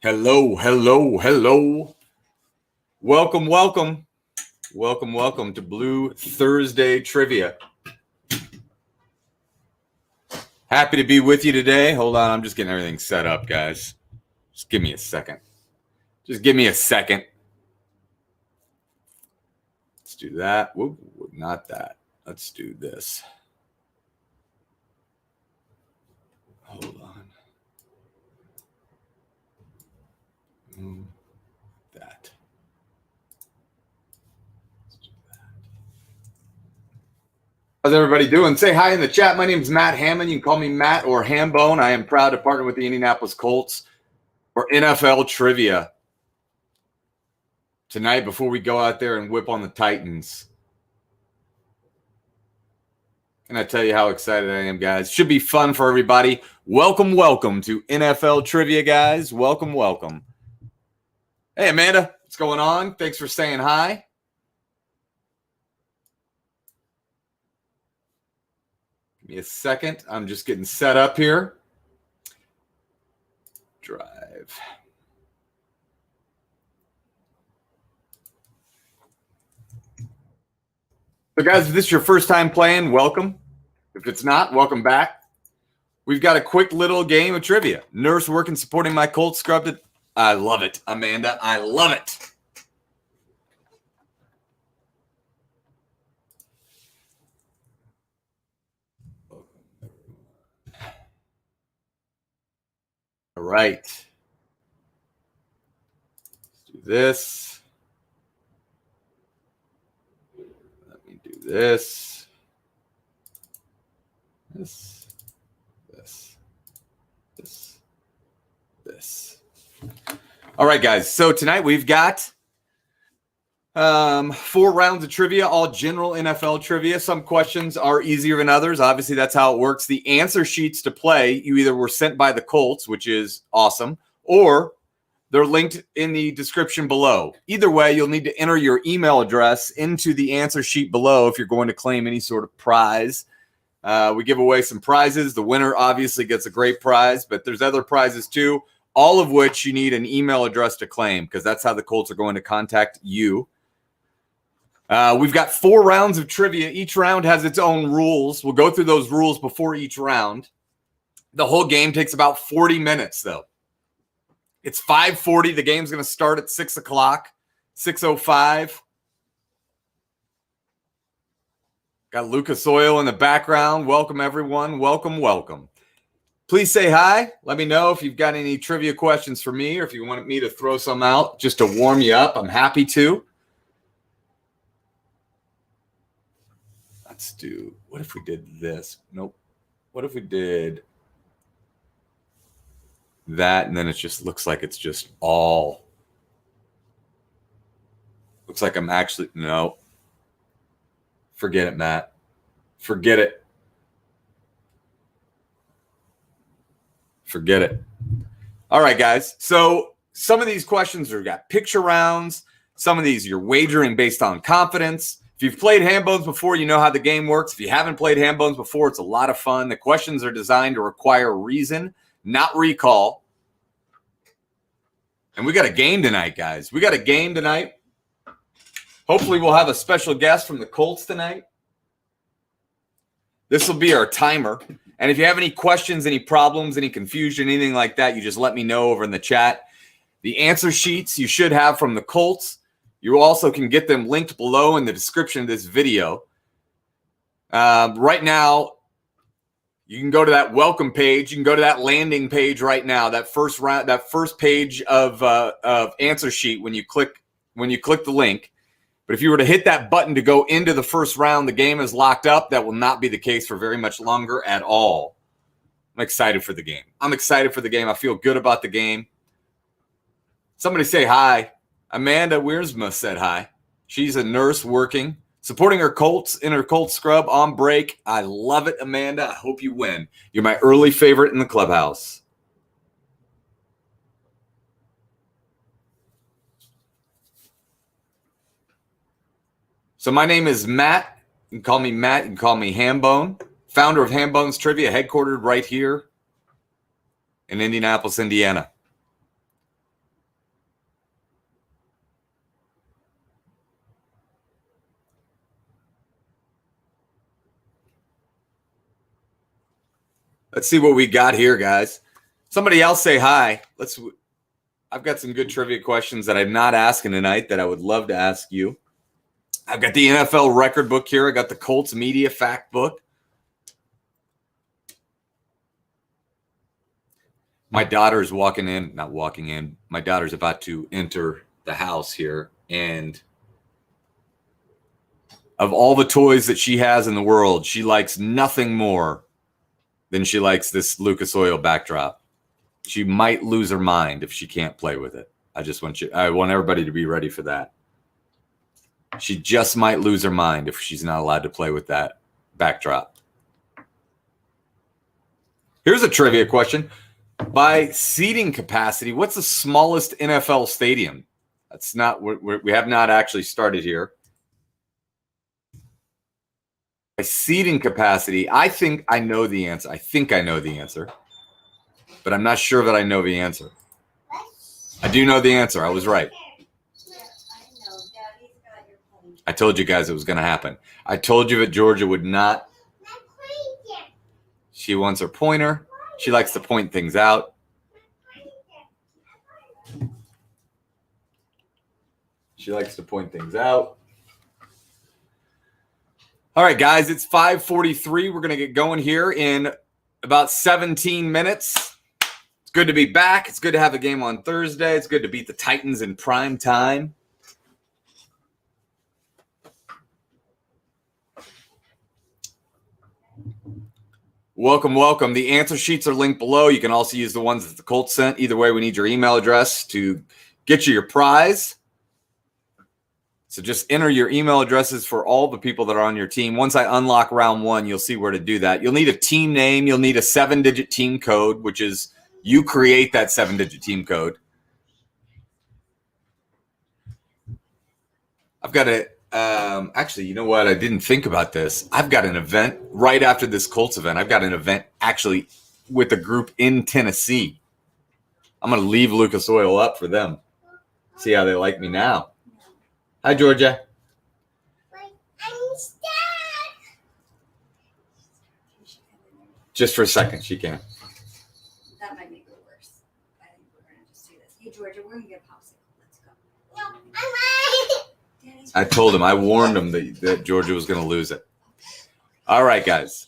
Hello, hello, hello. Welcome, welcome. Welcome, welcome to Blue Thursday Trivia. Happy to be with you today. Hold on, I'm just getting everything set up, guys. Just give me a second. Just give me a second. Let's do that. Whoop, not that. Let's do this. Hold on. That. Let's do that. How's everybody doing? Say hi in the chat. My name is Matt Hammond. You can call me Matt or Hambone. I am proud to partner with the Indianapolis Colts for NFL Trivia tonight before we go out there and whip on the Titans. Can I tell you how excited I am, guys? Should be fun for everybody. Welcome, welcome to NFL Trivia, guys. Welcome, welcome. Hey, Amanda, what's going on? Thanks for saying hi. Give me a second. I'm just getting set up here. Drive. So, guys, if this is your first time playing, welcome. If it's not, welcome back. We've got a quick little game of trivia. Nurse working, supporting my Colts scrubbed it. I love it, Amanda. I love it. All right. Let's do this. Let me do this. This. All right, guys. So tonight we've got 4 rounds of trivia, all general NFL trivia. Some questions are easier than others. Obviously, that's how it works. The answer sheets to play, you either were sent by the Colts, which is awesome, or they're linked in the description below. Either way, you'll need to enter your email address into the answer sheet below if you're going to claim any sort of prize. We give away some prizes. The winner obviously gets a great prize, but there's other prizes too, all of which you need an email address to claim because that's how the Colts are going to contact you. We've got 4 rounds of trivia. Each round has its own rules. We'll go through those rules before each round. The whole game takes about 40 minutes, though. It's 5:40. The game's going to start at 6 o'clock, 6:05. Got Lucas Oil in the background. Welcome, everyone. Welcome, welcome. Please say hi. Let me know if you've got any trivia questions for me or if you want me to throw some out just to warm you up. I'm happy to. Let's do, what if we did this? Nope. What if we did that and then it just looks like it's just all, looks like I'm actually, no. Forget it, Matt. Forget it. Forget it. All right, guys. So some of these questions are got picture rounds. Some of these you're wagering based on confidence. If you've played Hambones before, you know how the game works. If you haven't played Hambones before, it's a lot of fun. The questions are designed to require reason, not recall. And we got a game tonight, guys. We got a game tonight. Hopefully we'll have a special guest from the Colts tonight. This will be our timer. And if you have any questions, any problems, any confusion, anything like that, you just let me know over in the chat. The answer sheets you should have from the Colts. You also can get them linked below in the description of this video. Right now, you can go to that welcome page. You can go to that landing page right now. That first round, that first page of answer sheet when you click the link. But if you were to hit that button to go into the first round, the game is locked up. That will not be the case for very much longer at all. I'm excited for the game. I'm excited for the game. I feel good about the game. Somebody say hi. Amanda Wiersma said hi. She's a nurse working, supporting her Colts in her Colts scrub on break. I love it, Amanda. I hope you win. You're my early favorite in the clubhouse. So my name is Matt. You can call me Matt. You can call me Hambone. Founder of Hambone's Trivia, headquartered right here in Indianapolis, Indiana. Let's see what we got here, guys. Somebody else say hi. I've got some good trivia questions that I'm not asking tonight that I would love to ask you. I've got the NFL record book here. I got the Colts media fact book. My daughter's not walking in. My daughter's about to enter the house here. And of all the toys that she has in the world, she likes nothing more than she likes this Lucas Oil backdrop. She might lose her mind if she can't play with it. I want everybody to be ready for that. She just might lose her mind if she's not allowed to play with that backdrop. Here's a trivia question. By seating capacity, what's the smallest NFL stadium? We have not actually started here. By seating capacity, I think I know the answer. But I'm not sure that I know the answer. I do know the answer. I was right. I told you guys it was going to happen. I told you that Georgia would not. She wants her pointer. She likes to point things out. All right, guys, it's 5:43. We're going to get going here in about 17 minutes. It's good to be back. It's good to have a game on Thursday. It's good to beat the Titans in prime time. Welcome, welcome. The answer sheets are linked below. You can also use the ones that the Colts sent. Either way, we need your email address to get you your prize. So just enter your email addresses for all the people that are on your team. Once I unlock round one, you'll see where to do that. You'll need a team name. You'll need a 7-digit team code, which is you create that 7-digit team code. I've got a actually, you know what? I didn't think about this. I've got an event right after this Colts event. I've got an event actually with a group in Tennessee. I'm going to leave Lucas Oil up for them. See how they like me now. Hi, Georgia. I'm stuck. Just for a second, she can. That might make it worse. I think we're going to just do this. Hey, Georgia, we're going to get a popsicle. Let's go. No, I told him, I warned him that Georgia was going to lose it. All right, guys.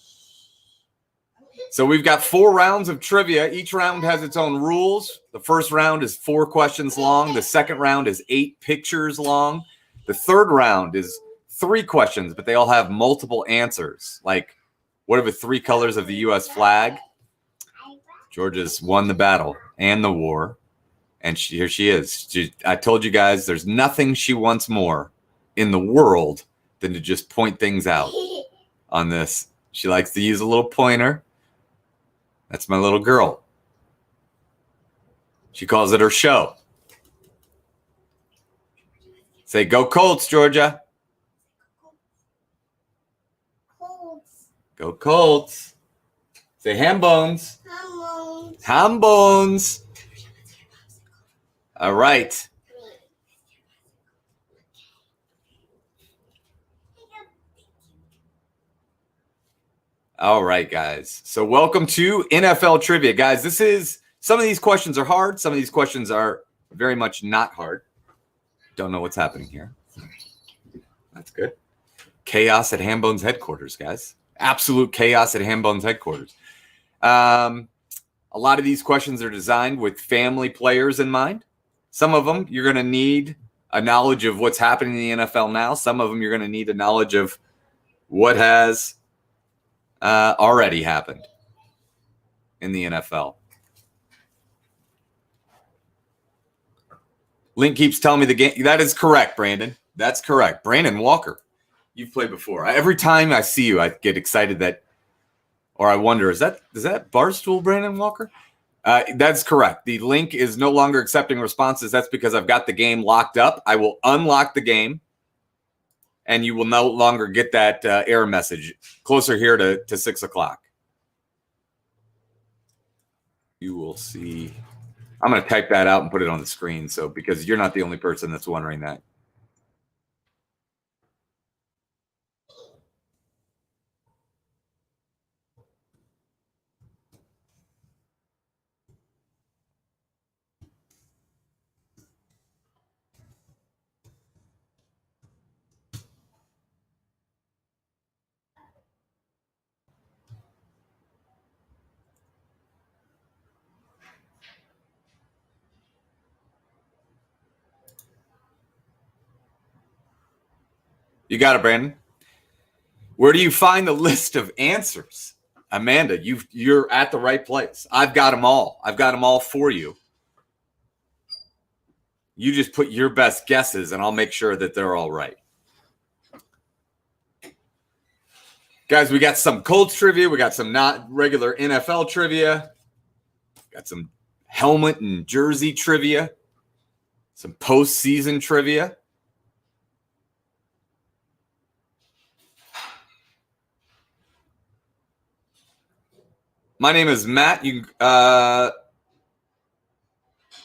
So we've got 4 rounds of trivia. Each round has its own rules. The first round is 4 questions long. The second round is 8 pictures long. The third round is 3 questions, but they all have multiple answers. Like, what are the 3 colors of the U.S. flag? Georgia's won the battle and the war. And here she is. I told you guys there's nothing she wants more in the world than to just point things out on this. She likes to use a little pointer. That's my little girl. She calls it her show. Say, go Colts, Georgia. Colts. Go Colts. Say, Hambones. Hambones. Hambones. All right. All right, guys. So welcome to NFL Trivia. Guys, some of these questions are hard. Some of these questions are very much not hard. Don't know what's happening here. That's good. Chaos at Hambone's headquarters, guys. Absolute chaos at Hambone's headquarters. A lot of these questions are designed with family players in mind. Some of them, you're going to need a knowledge of what's happening in the NFL now. Some of them, you're going to need a knowledge of what has already happened in the NFL. Link keeps telling me the game. That is correct, Brandon. That's correct. Brandon Walker, you've played before. Every time I see you, I get excited or I wonder, is that Barstool Brandon Walker? That's correct. The link is no longer accepting responses. That's because I've got the game locked up. I will unlock the game, and you will no longer get that error message closer here to 6 o'clock. You will see. I'm going to type that out and put it on the screen, because you're not the only person that's wondering that. You got it, Brandon. Where do you find the list of answers? Amanda, you're at the right place. I've got them all. I've got them all for you. You just put your best guesses, and I'll make sure that they're all right. Guys, we got some Colts trivia. We got some not regular NFL trivia. Got some helmet and jersey trivia. Some postseason trivia. My name is Matt. You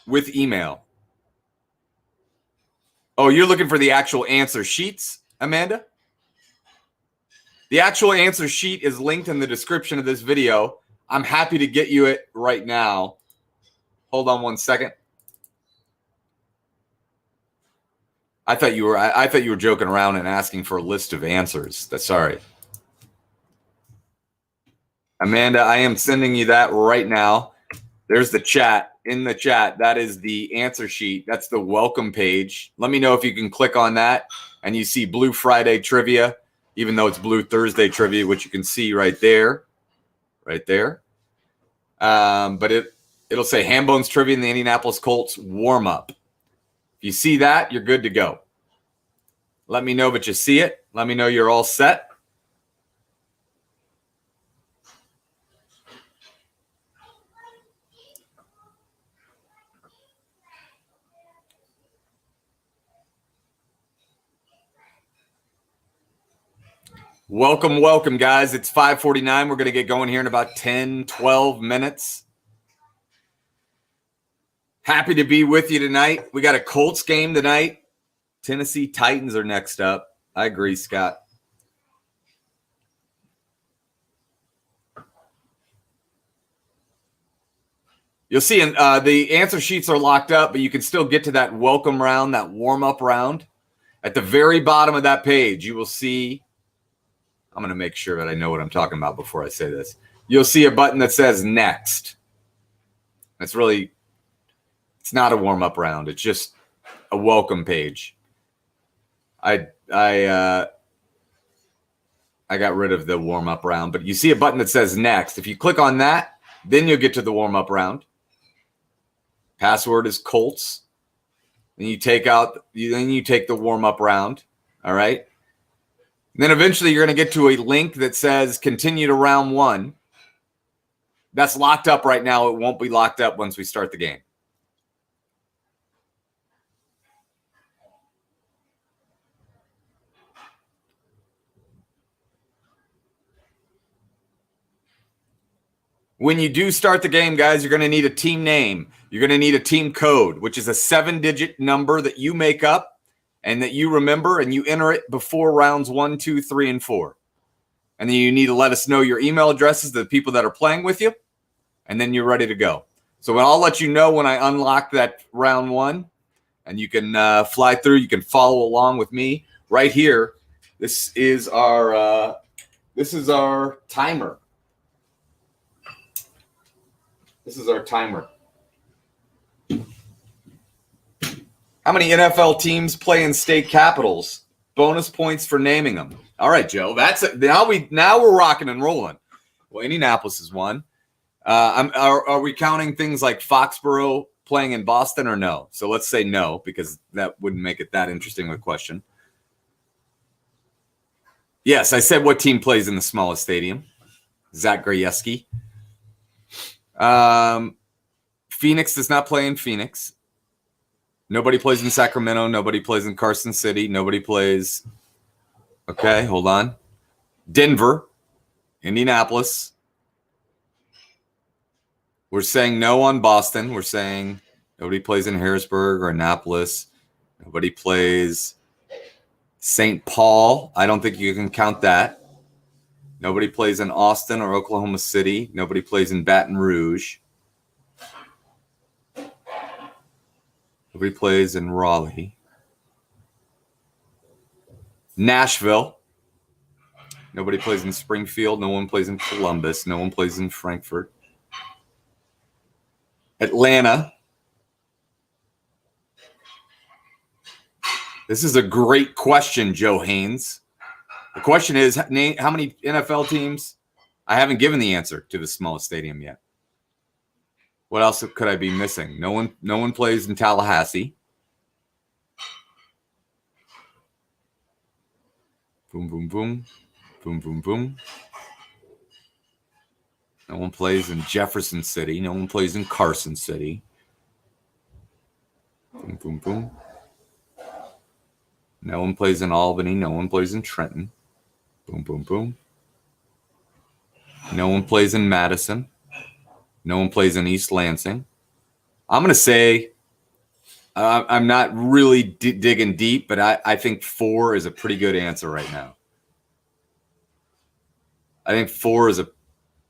with email. Oh, you're looking for the actual answer sheets, Amanda? The actual answer sheet is linked in the description of this video. I'm happy to get you it right now. Hold on one second. I thought you were joking around and asking for a list of answers. Sorry. Amanda, I am sending you that right now. There's the chat. In the chat, that is the answer sheet. That's the welcome page. Let me know if you can click on that and you see Blue Friday trivia, even though it's Blue Thursday trivia, which you can see right there. Right there. But it'll say Hambone's trivia in the Indianapolis Colts warm-up. If you see that, you're good to go. Let me know that you see it. Let me know you're all set. Welcome, welcome, guys. It's 5:49. We're going to get going here in about 10, 12 minutes. Happy to be with you tonight. We got a Colts game tonight. Tennessee Titans are next up. I agree, Scott. You'll see the answer sheets are locked up, but you can still get to that welcome round, that warm-up round. At the very bottom of that page, you will see, I'm going to make sure that I know what I'm talking about before I say this. You'll see a button that says next. It's not a warm-up round. It's just a welcome page. I got rid of the warm-up round, but you see a button that says next. If you click on that, then you'll get to the warm-up round. Password is Colts. Then you take the warm-up round. All right. And then eventually you're going to get to a link that says continue to round one. That's locked up right now. It won't be locked up once we start the game. When you do start the game, guys, you're going to need a team name. You're going to need a team code, which is a 7-digit number that you make up and that you remember, and you enter it before rounds 1, 2, 3, and 4. And then you need to let us know your email addresses to the people that are playing with you, and then you're ready to go. So I'll let you know when I unlock that round one, and you can fly through. You can follow along with me right here. This is our timer. This is our timer. How many NFL teams play in state capitals? Bonus points for naming them. All right, Joe. Now we're rocking and rolling. Well, Indianapolis is one. Are we counting things like Foxborough playing in Boston or no? So let's say no, because that wouldn't make it that interesting of a question. Yes, I said what team plays in the smallest stadium. Zach Grajewski. Phoenix does not play in Phoenix. Nobody plays in Sacramento. Nobody plays in Carson City. Nobody plays. Okay, hold on. Denver, Indianapolis. We're saying no on Boston. We're saying nobody plays in Harrisburg or Annapolis. Nobody plays St. Paul. I don't think you can count that. Nobody plays in Austin or Oklahoma City. Nobody plays in Baton Rouge. Nobody plays in Raleigh. Nashville. Nobody plays in Springfield. No one plays in Columbus. No one plays in Frankfurt. Atlanta. This is a great question, Joe Haynes. The question is, name how many NFL teams? I haven't given the answer to the smallest stadium yet. What else could I be missing? No one plays in Tallahassee. Boom, boom, boom. Boom, boom, boom. No one plays in Jefferson City. No one plays in Carson City. Boom, boom, boom. No one plays in Albany. No one plays in Trenton. Boom, boom, boom. No one plays in Madison. No one plays in East Lansing. I'm going to say, I'm not really digging deep, but I think 4 is a pretty good answer right now. I think 4 is a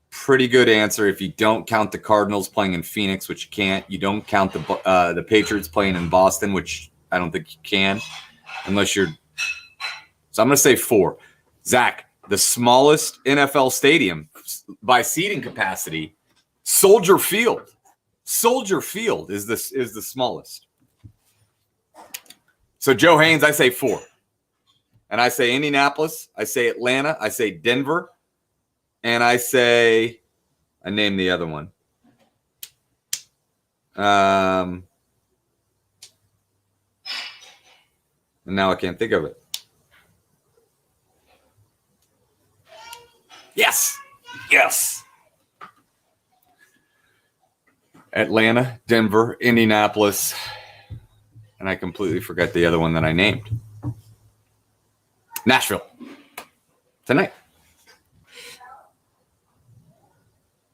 pretty good answer if you don't count the Cardinals playing in Phoenix, which you can't. You don't count the Patriots playing in Boston, which I don't think you can, unless you're. So I'm going to say 4. Zach, the smallest NFL stadium by seating capacity, Soldier Field. Soldier Field is the smallest. So Joe Haynes, I say 4. And I say Indianapolis, I say Atlanta, I say Denver, and I name the other one. And now I can't think of it. Yes. Atlanta, Denver, Indianapolis, and I completely forgot the other one that I named. Nashville. Tonight.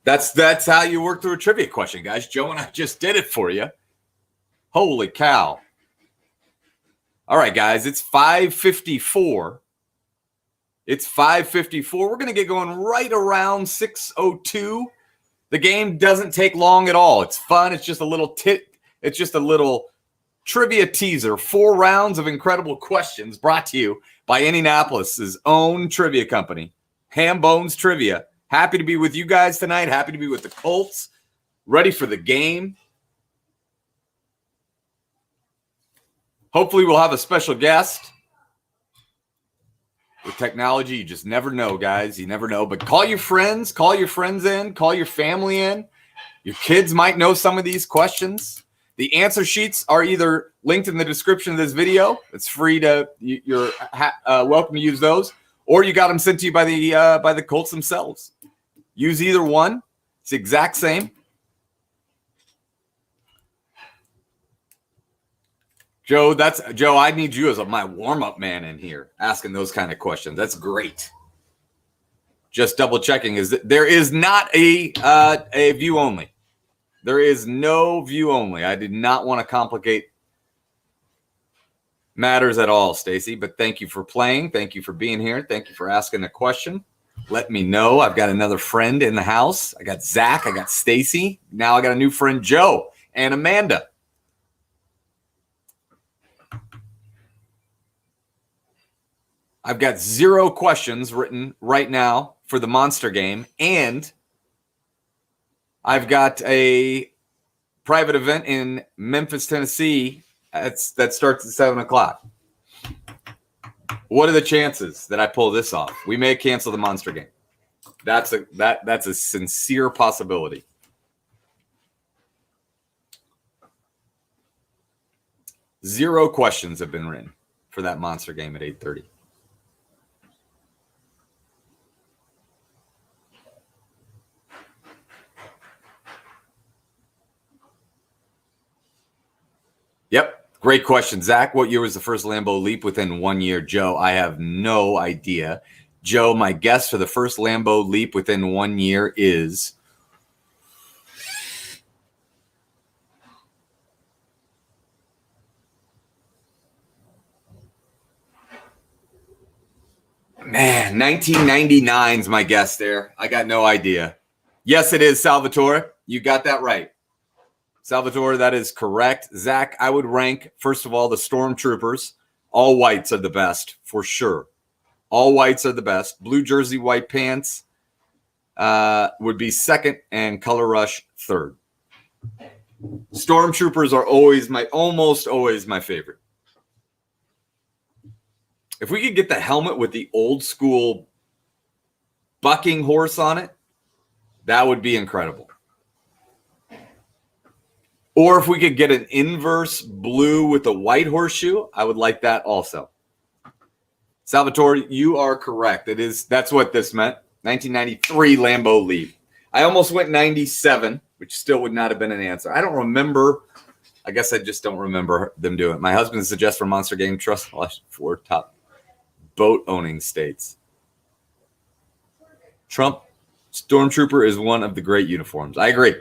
That's how you work through a trivia question, guys. Joe and I just did it for you. Holy cow. All right, guys, it's 5:54. It's 5:54. We're going to get going right around 6:02. The game doesn't take long at all. It's fun. It's just a little It's just a little trivia teaser. 4 rounds of incredible questions brought to you by Indianapolis's own trivia company, Hambone's Trivia. Happy to be with you guys tonight. Happy to be with the Colts. Ready for the game. Hopefully we'll have a special guest. With technology, you just never know, guys. You never know. But call your friends. Call your friends in. Call your family in. Your kids might know some of these questions. The answer sheets are either linked in the description of this video. It's free to you're welcome to use those, or you got them sent to you by the Colts themselves. Use either one. It's the exact same. Joe, I need you as my warm-up man in here, asking those kind of questions. That's great. Just double checking is that there is not a view only. There is no view only. I did not want to complicate matters at all, Stacy, but thank you for playing. Thank you for being here. Thank you for asking the question. Let me know. I've got another friend in the house. I got Zach. I got Stacy. Now I got a new friend, Joe, and Amanda. I've got 0 questions written right now for the Monster game, and I've got a private event in Memphis, Tennessee that starts at 7 o'clock. What are the chances that I pull this off? We may cancel the Monster game. That's a sincere possibility. Zero questions have been written for that Monster game at 8:30. Yep. Great question, Zach. What year was the first Lambeau Leap within 1 year? Joe, I have no idea. Joe, my guess for the first Lambeau Leap within 1 year is man, 1999 is my guess there. I got no idea. Yes, it is, Salvatore. You got that right. Salvatore, that is correct. Zach, I would rank, first of all, the Stormtroopers. All whites are the best, for sure. All whites are the best. Blue jersey, white pants would be second, and Color Rush third. Stormtroopers are almost always my favorite. If we could get the helmet with the old school bucking horse on it, that would be incredible. Or if we could get an inverse blue with a white horseshoe, I would like that also. Salvatore, you are correct. That's what this meant. 1993 Lambeau Leap. I almost went 97, which still would not have been an answer. I don't remember. I guess I just don't remember them doing it. My husband suggests for Monster Game Trust for top boat owning states. Trump Stormtrooper is one of the great uniforms. I agree.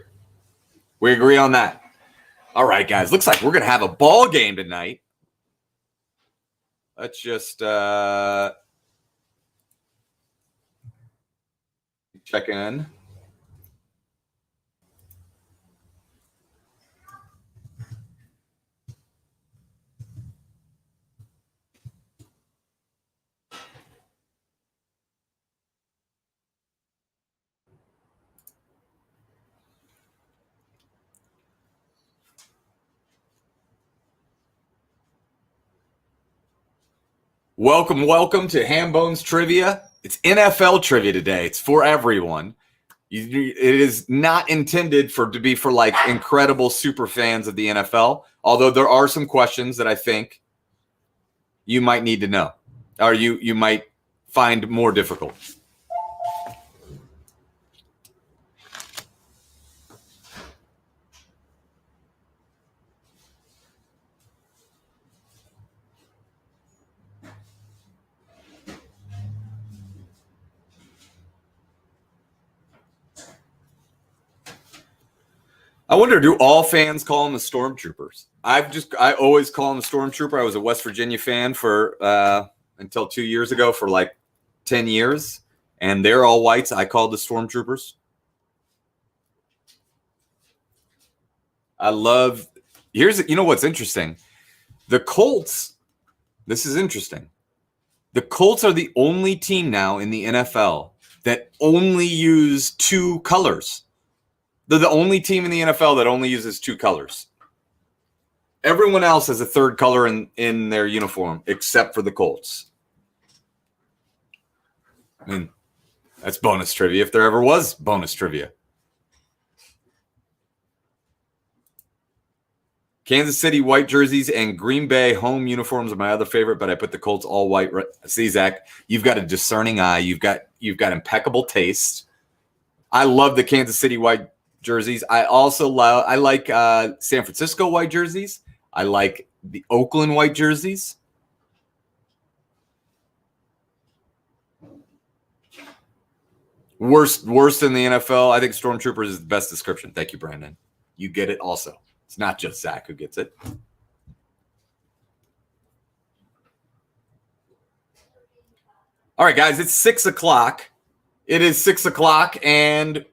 We agree on that. All right, guys. Looks like we're going to have a ball game tonight. Let's just check in. Welcome to Hambone's Trivia. It's NFL trivia today. It's for everyone. It is not intended to be for like incredible super fans of the NFL, although there are some questions that I think you might need to know, or you might find more difficult. I wonder, do all fans call them the Stormtroopers? I always call them the Stormtrooper. I was a West Virginia fan for until 2 years ago for like 10 years, and they're all whites. I called the Stormtroopers. You know what's interesting? The Colts, this is interesting. The Colts are the only team now in the NFL that only use two colors. They're the only team in the NFL that only uses two colors. Everyone else has a third color in their uniform, except for the Colts. I mean, that's bonus trivia if there ever was bonus trivia. Kansas City white jerseys and Green Bay home uniforms are my other favorite, but I put the Colts all white. See, Zach, you've got a discerning eye. You've got impeccable taste. I love the Kansas City white jerseys. I like San Francisco white jerseys. I like the Oakland white jerseys. Worst in the NFL. I think Stormtroopers is the best description. Thank you, Brandon. You get it also. It's not just Zach who gets it. All right, guys, it's 6 o'clock. It is 6 o'clock, and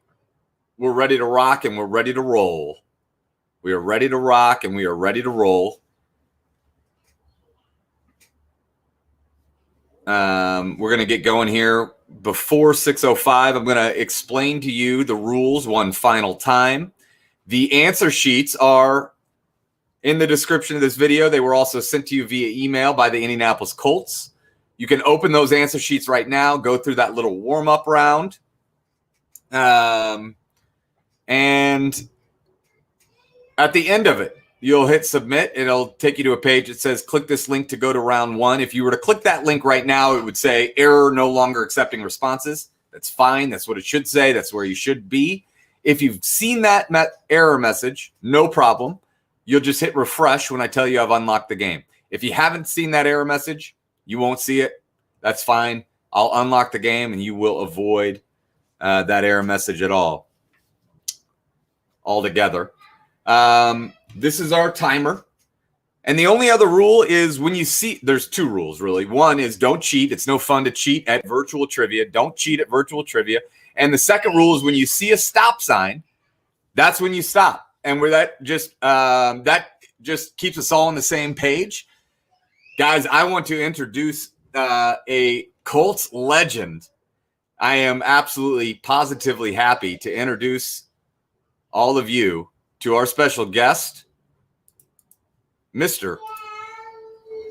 we're ready to rock, and we're ready to roll. We are ready to rock, and we are ready to roll. We're going to get going here before 6:05. I'm going to explain to you the rules one final time. The answer sheets are in the description of this video. They were also sent to you via email by the Indianapolis Colts. You can open those answer sheets right now, go through that little warm-up round. And at the end of it, you'll hit submit. It'll take you to a page that says, click this link to go to round one. If you were to click that link right now, it would say error, no longer accepting responses. That's fine. That's what it should say. That's where you should be. If you've seen that error message, no problem. You'll just hit refresh when I tell you I've unlocked the game. If you haven't seen that error message, you won't see it. That's fine. I'll unlock the game and you will avoid that error message at all. Altogether. This is our timer. And the only other rule is when you see, there's two rules really. One is don't cheat. It's no fun to cheat at virtual trivia. Don't cheat at virtual trivia. And the second rule is when you see a stop sign, that's when you stop. And where that just keeps us all on the same page. Guys, I want to introduce a Colts legend. I am absolutely positively happy to introduce all of you to our special guest, Mr.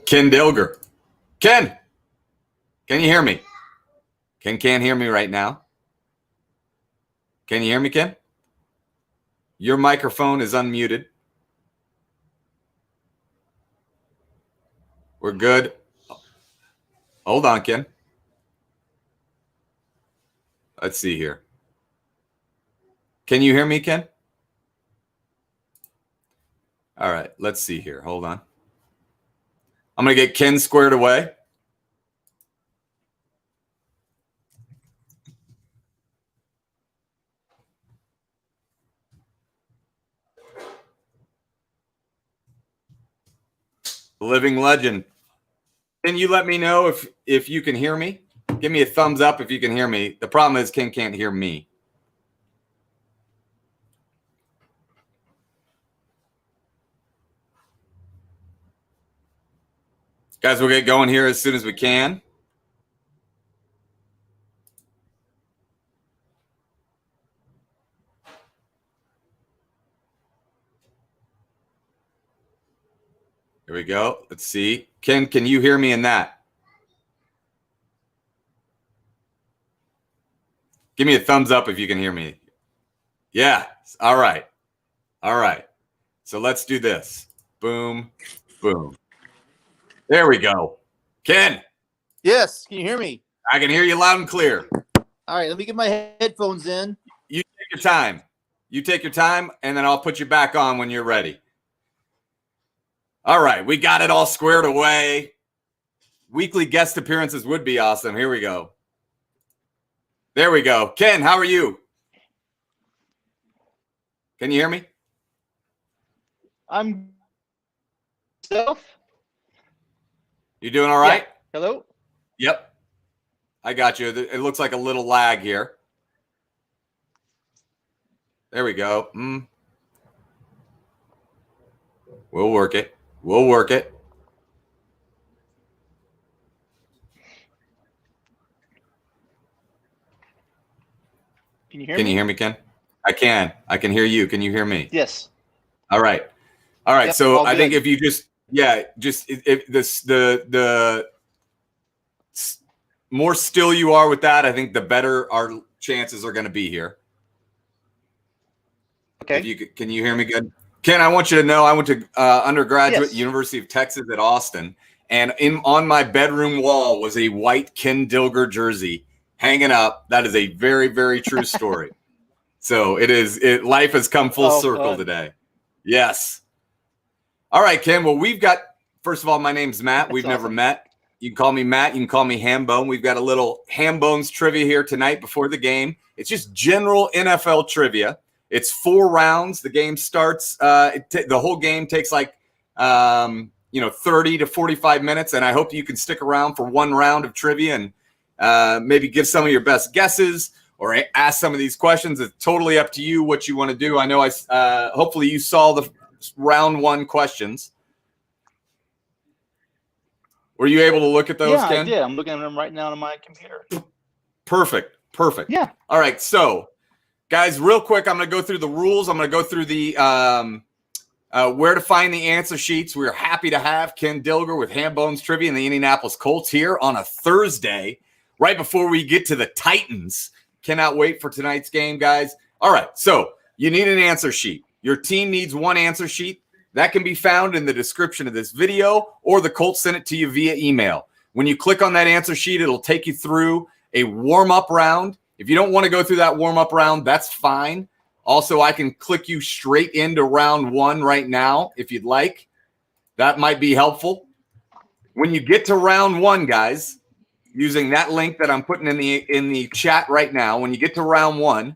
Ken Dilger. Ken, Can you hear me? Ken can't hear me right now. Can you hear me, Ken? Your microphone is unmuted. We're good. Hold on, Ken. Let's see here. Can you hear me, Ken? All right, let's see here. Hold on. I'm going to get Ken squared away. Living legend. Can you let me know if you can hear me? Give me a thumbs up if you can hear me. The problem is Ken can't hear me. Guys, we'll get going here as soon as we can. Here we go. Let's see. Ken, can you hear me in that? Give me a thumbs up if you can hear me. Yeah. All right. All right. So let's do this. Boom, boom. There we go. Ken. Yes. Can you hear me? I can hear you loud and clear. All right. Let me get my headphones in. You take your time. You take your time, and then I'll put you back on when you're ready. All right. We got it all squared away. Weekly guest appearances would be awesome. Here we go. There we go. Ken, how are you? Can you hear me? I'm self. You doing all right? Yeah. Hello? Yep. I got you. It looks like a little lag here. There we go. We'll work it. We'll work it. Can you hear Can me? you hear me, Ken? I can. I can hear you. Can you hear me? Yes. All right. All right. Yep, So all I think good. if you just if this the more still you are with that, I think the better our chances are going to be here. Okay. If you can you hear me good? Ken, I want you to know I went to undergraduate Yes. University of Texas at Austin, and on my bedroom wall was a white Ken Dilger jersey hanging up. That is a very, very true story. So life has come full circle fun. today. Yes. All right, Ken. Well, first of all, my name's Matt. We've never awesome. met. You can call me Matt. You can call me Hambone. We've got a little Hambones trivia here tonight before the game. It's just general NFL trivia. It's 4 rounds. The game starts. The whole game takes like 30 to 45 minutes, and I hope you can stick around for one round of trivia and maybe give some of your best guesses or ask some of these questions. It's totally up to you what you want to do. I know hopefully you saw the round 1 questions. Were you able to look at those, Yeah, Ken? I did. I'm looking at them right now on my computer. Perfect. Yeah. All right. So, guys, real quick, I'm going to go through the rules. I'm going to go through the where to find the answer sheets. We're happy to have Ken Dilger with Hambones Trivia and the Indianapolis Colts here on a Thursday, right before we get to the Titans. Cannot wait for tonight's game, guys. All right. So, you need an answer sheet. Your team needs one answer sheet. That can be found in the description of this video, or the Colts sent it to you via email. When you click on that answer sheet, it'll take you through a warm-up round. If you don't want to go through that warm-up round, that's fine. Also, I can click you straight into round 1 right now if you'd like. That might be helpful. When you get to round 1, guys, using that link that I'm putting in the chat right now, when you get to round 1,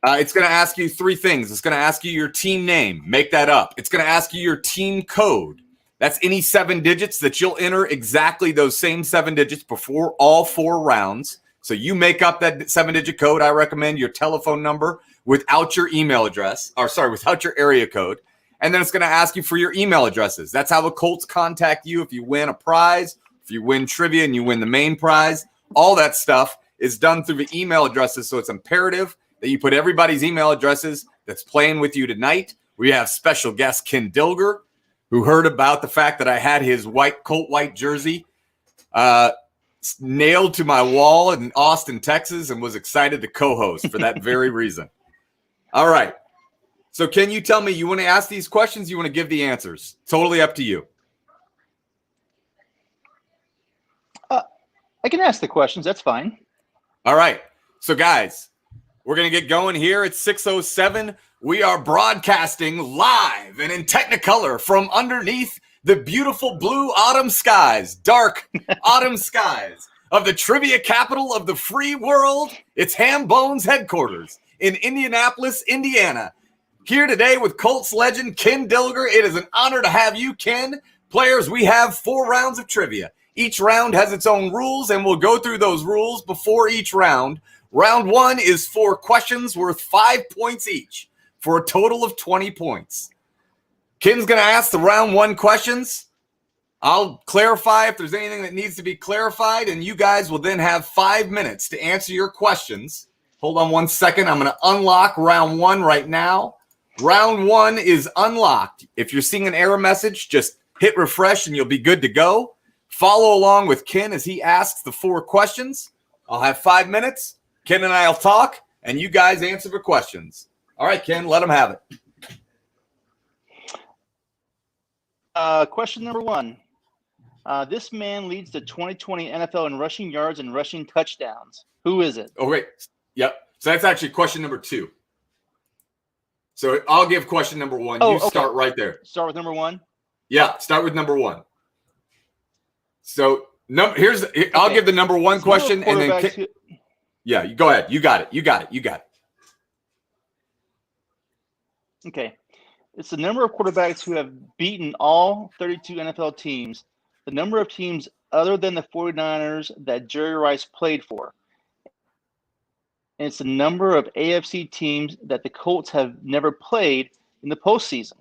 it's going to ask you 3 things. It's going to ask you your team name. Make that up. It's going to ask you your team code. That's any 7 digits that you'll enter exactly those same 7 digits before all 4 rounds. So you make up that 7-digit code. I recommend your telephone number without your email address, without your area code. And then it's going to ask you for your email addresses. That's how the Colts contact you if you win a prize, if you win trivia and you win the main prize. All that stuff is done through the email addresses. So it's imperative that you put everybody's email addresses that's playing with you tonight. We have special guest Ken Dilger, who heard about the fact that I had his Colt white jersey nailed to my wall in Austin, Texas, and was excited to co-host for that very reason. All right. So can you tell me, you want to ask these questions? You want to give the answers? Totally up to you. I can ask the questions. That's fine. All right. So, guys, we're going to get going here at 6:07. We are broadcasting live and in Technicolor from underneath the beautiful blue autumn skies, dark autumn skies of the trivia capital of the free world. It's Hambone's headquarters in Indianapolis, Indiana. Here today with Colts legend Ken Dilger. It is an honor to have you, Ken. Players, we have 4 rounds of trivia. Each round has its own rules, and we'll go through those rules before each round. Round 1 is 4 questions worth 5 points each for a total of 20 points. Ken's going to ask the round 1 questions. I'll clarify if there's anything that needs to be clarified, and you guys will then have 5 minutes to answer your questions. Hold on 1 second. I'm going to unlock round 1 right now. Round 1 is unlocked. If you're seeing an error message, just hit refresh and you'll be good to go. Follow along with Ken as he asks the 4 questions. I'll have 5 minutes. Ken and I will talk, and you guys answer the questions. All right, Ken, let him have it. Question number 1. This man leads the 2020 NFL in rushing yards and rushing touchdowns. Who is it? Oh, wait. Yep. So that's actually question number 2. So I'll give question number 1. You start right there. Start with number 1? Yeah, start with number 1. So I'll give the number 1 question, and then yeah, you go ahead. You got it. Okay. It's the number of quarterbacks who have beaten all 32 NFL teams, the number of teams other than the 49ers that Jerry Rice played for. And it's the number of AFC teams that the Colts have never played in the postseason.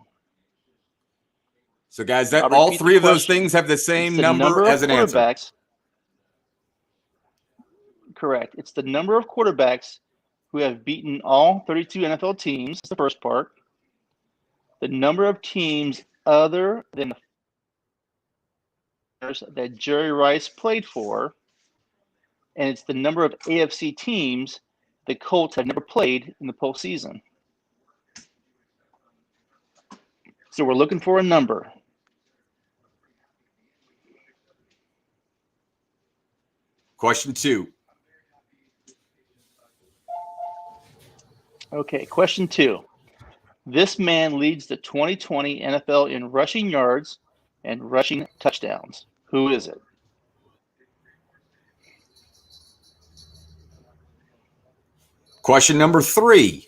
So, guys, that all 3 of those things have the same number as an answer. Correct. It's the number of quarterbacks who have beaten all 32 NFL teams. That's the first part. The number of teams other than the that Jerry Rice played for. And it's the number of AFC teams the Colts have never played in the postseason. So we're looking for a number. Question 2. Okay, question 2. This man leads the 2020 NFL in rushing yards and rushing touchdowns. Who is it? Question number 3.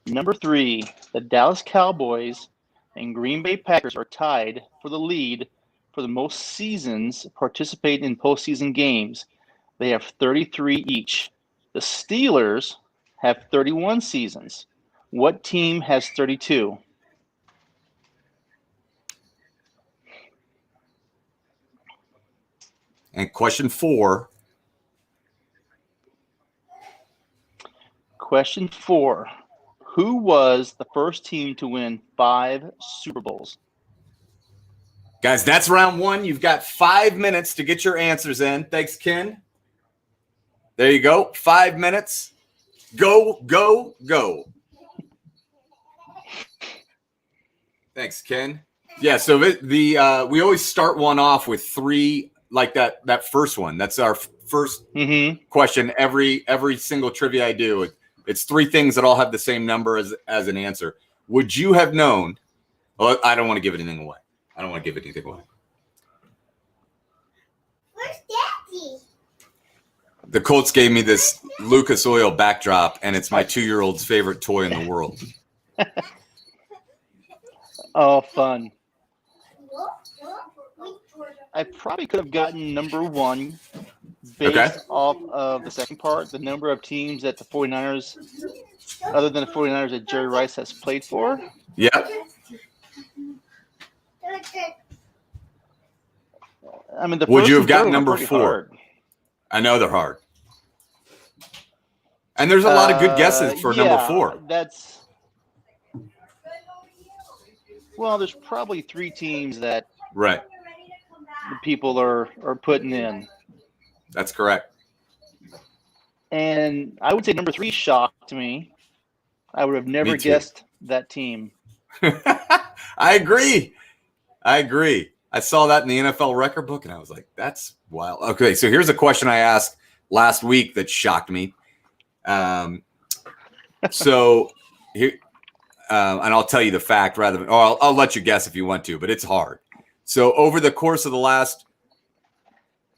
Number 3, the Dallas Cowboys and Green Bay Packers are tied for the lead for the most seasons participating in postseason games. They have 33 each. The Steelers have 31 seasons. What team has 32? And question 4. Question 4. Who was the first team to win 5 Super Bowls? Guys, that's round 1. You've got 5 minutes to get your answers in. Thanks, Ken. There you go. 5 minutes. Go, go, go. Thanks, Ken. Yeah, so we always start one off with 3, like that first one. That's our first question every single trivia I do. It's 3 things that all have the same number as an answer. Would you have known? Well, I don't want to give anything away. Where's Daddy? The Colts gave me this Lucas Oil backdrop, and it's my 2-year-old's favorite toy in the world. Oh, fun. I probably could have gotten number 1 based off of the second part, the number of teams that the 49ers, other than the 49ers that Jerry Rice has played for. Yeah. I mean, would you have gotten number 4? Hard. I know they're hard. And there's a lot of good guesses for number 4. That's Well, there's probably 3 teams that Right. the people are putting in. That's correct. And I would say number 3 shocked me. I would have never Me too. guessed that team. I agree. I saw that in the NFL record book, and I was like, that's wild. Okay, so here's a question I asked last week that shocked me. So here, and I'll tell you the fact rather than, or I'll let you guess if you want to, but it's hard. So over the course of the last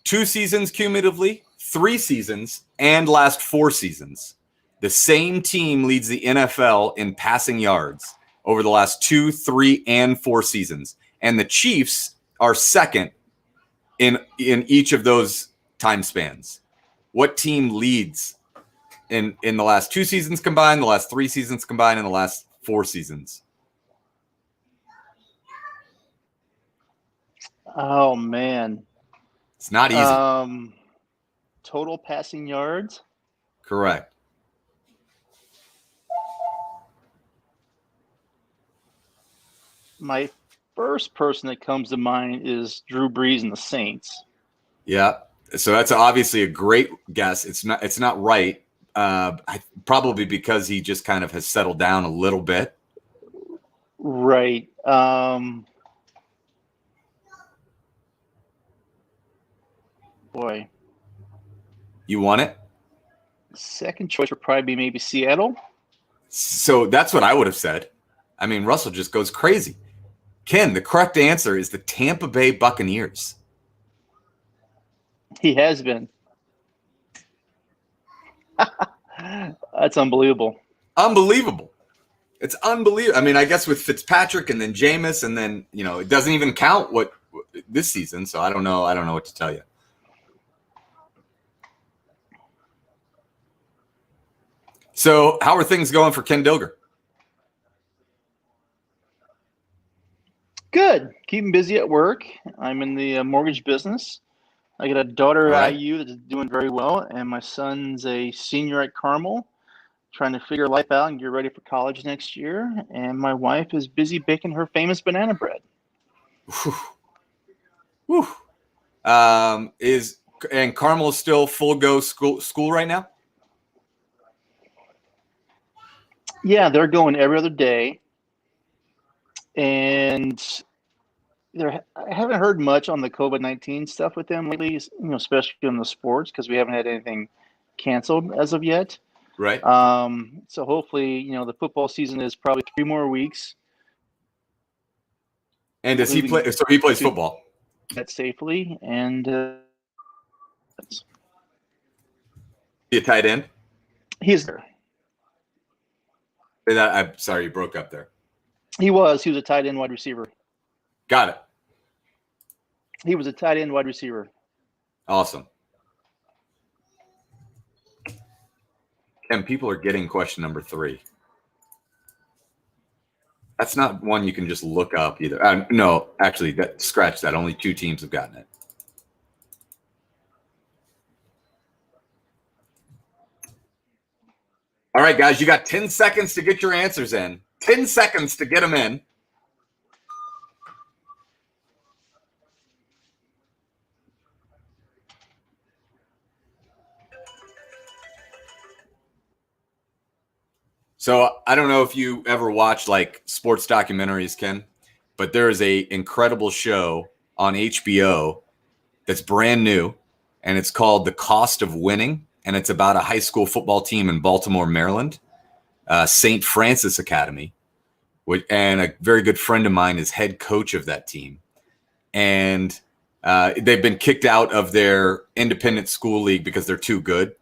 2 seasons cumulatively, 3 seasons, and last 4 seasons, the same team leads the NFL in passing yards over the last 2, 3, and 4 seasons. And the Chiefs are second in each of those time spans. What team leads in the last 2 seasons combined, the last 3 seasons combined, and the last 4 seasons? Oh, man. It's not easy. Total passing yards? Correct. My first person that comes to mind is Drew Brees and the Saints. Yeah. So that's obviously a great guess. It's not right. Probably because he just kind of has settled down a little bit. Right. Boy. You want it? Second choice would probably be maybe Seattle. So that's what I would have said. I mean, Russell just goes crazy. Ken, the correct answer is the Tampa Bay Buccaneers. He has been. That's unbelievable. Unbelievable. It's unbelievable. I mean, I guess with Fitzpatrick and then Jameis, and then, it doesn't even count what this season. So I don't know. I don't know what to tell you. So how are things going for Ken Dilger? Good. Keeping busy at work. I'm in the mortgage business. I got a daughter at IU that's doing very well, and my son's a senior at Carmel, trying to figure life out and get ready for college next year. And my wife is busy baking her famous banana bread. Whew. And Carmel still full go school right now? Yeah, they're going every other day. And I haven't heard much on the COVID-19 stuff with them lately, especially in the sports, because we haven't had anything canceled as of yet. Right. So hopefully, the football season is probably 3 more weeks. And does he play? So he plays football. That safely, and Is he a tight end? He's there. I'm sorry, you broke up there. He was a tight end wide receiver. Got it. He was a tight end wide receiver. Awesome. And people are getting question number 3. That's not one you can just look up either. No, actually, scratch that. Only 2 teams have gotten it. All right, guys, you got 10 seconds to get your answers in. 10 seconds to get them in. So I don't know if you ever watch like sports documentaries, Ken, but there is a incredible show on HBO that's brand new, and it's called The Cost of Winning, and it's about a high school football team in Baltimore, Maryland, St. Francis Academy, and a very good friend of mine is head coach of that team. And they've been kicked out of their independent school league because they're too good.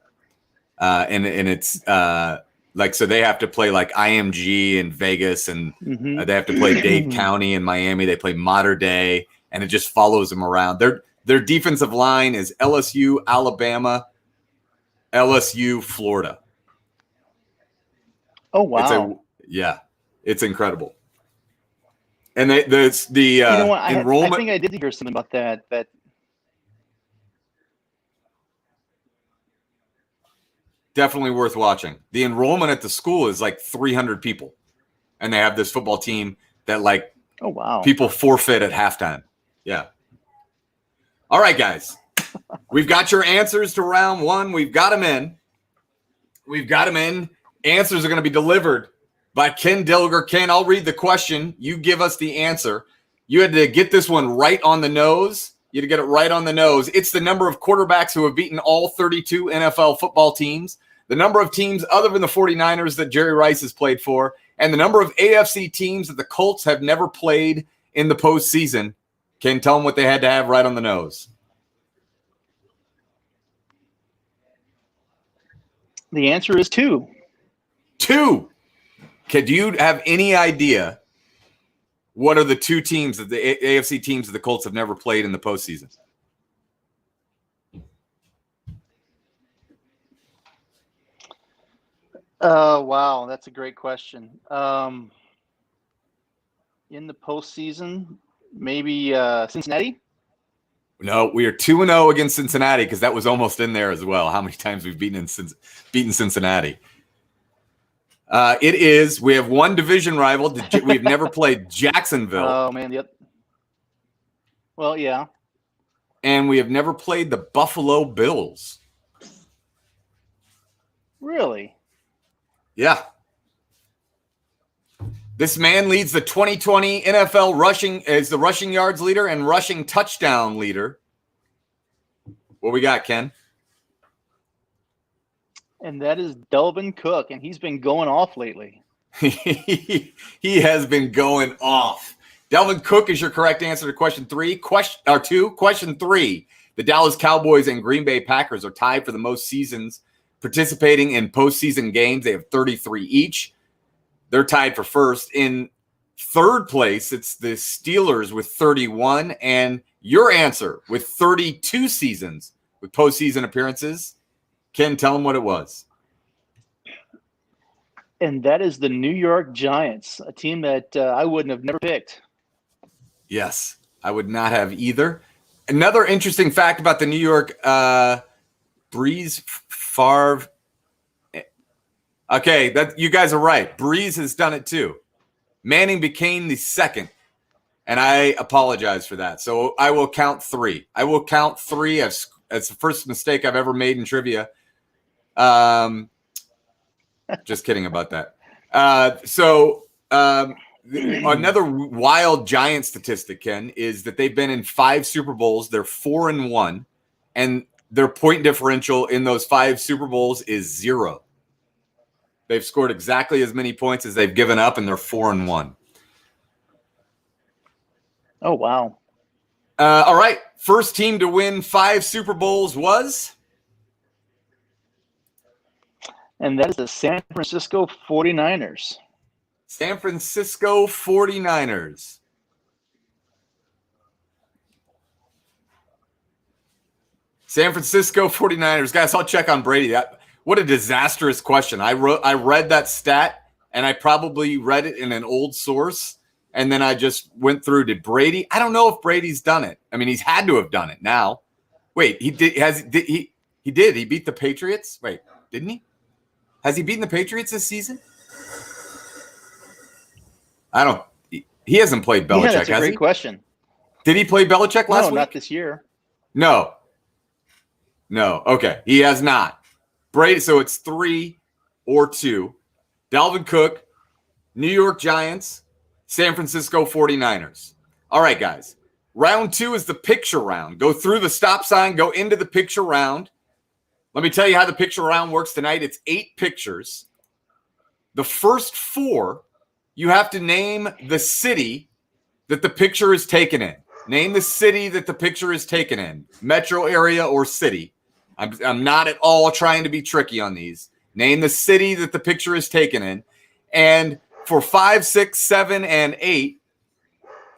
And it's so they have to play like IMG in Vegas, and they have to play Dade County in Miami. They play Mater Dei, and it just follows them around. Their defensive line is LSU, Alabama, LSU, Florida. Oh, wow. It's incredible. And the enrollment. I think I did hear something about that. Definitely worth watching. The enrollment at the school is like 300 people, and they have this football team that like Oh, wow. People forfeit at halftime. Yeah. All right, guys. We've got your answers to round one. We've got them in. Answers are going to be delivered by Ken Dilger. Ken, I'll read the question. You give us the answer. You had to get this one right on the nose. You had to get it right on the nose. It's the number of quarterbacks who have beaten all 32 NFL football teams, the number of teams other than the 49ers that Jerry Rice has played for, and the number of AFC teams that the Colts have never played in the postseason. Ken, tell them what they had to have right on the nose. The answer is 2. 2. Okay, do you have any idea what are the 2 teams that the AFC teams that the Colts have never played in the postseason? Wow, that's a great question. In the postseason, maybe Cincinnati? No, we are 2-0 against Cincinnati because that was almost in there as well. How many times we've beaten Cincinnati? We have one division rival. We've never played Jacksonville. Oh, man. Yep. Well, yeah. And we have never played the Buffalo Bills. Really? Yeah. This man leads the 2020 NFL rushing as the rushing yards leader and rushing touchdown leader. What we got, Ken? And that is Dalvin Cook, and he's been going off lately. He has been going off. Dalvin Cook is your correct answer to question 3. Question 3. The Dallas Cowboys and Green Bay Packers are tied for the most seasons participating in postseason games. They have 33 each. They're tied for first. In third place, it's the Steelers with 31. And your answer with 32 seasons with postseason appearances. Ken, tell them what it was. And that is the New York Giants, a team that I wouldn't have never picked. Yes, I would not have either. Another interesting fact about the New York Breeze Favre. Okay, that you guys are right. Breeze has done it too. Manning became the second, and I apologize for that. So I will count 3. I will count 3 as the first mistake I've ever made in trivia. Just kidding about that. Another wild Giant statistic, Ken, is that they've been in 5 Super Bowls. They're 4-1, and their point differential in those 5 Super Bowls is 0. They've scored exactly as many points as they've given up, and they're 4-1. Oh, wow. All right. First team to win 5 Super Bowls was? And that is the San Francisco 49ers. San Francisco 49ers. San Francisco 49ers. Guys, I'll check on Brady. What a disastrous question. I read that stat, and I probably read it in an old source, and then I just went through. Did Brady? I don't know if Brady's done it. I mean, he's had to have done it now. Wait, he did. He did. He beat the Patriots. Wait, didn't he? Has he beaten the Patriots this season? I don't. He hasn't played Belichick, that's a great question. Did he play Belichick last week? No, not this year. No. Okay, he has not. Brady. So it's 3 or 2. Dalvin Cook, New York Giants, San Francisco 49ers. All right, guys. Round 2 is the picture round. Go through the stop sign. Go into the picture round. Let me tell you how the picture round works tonight. It's 8 pictures. The first 4, you have to name the city that the picture is taken in. Name the city that the picture is taken in. Metro area or city. I'm not at all trying to be tricky on these. Name the city that the picture is taken in. And for 5, 6, 7, and 8,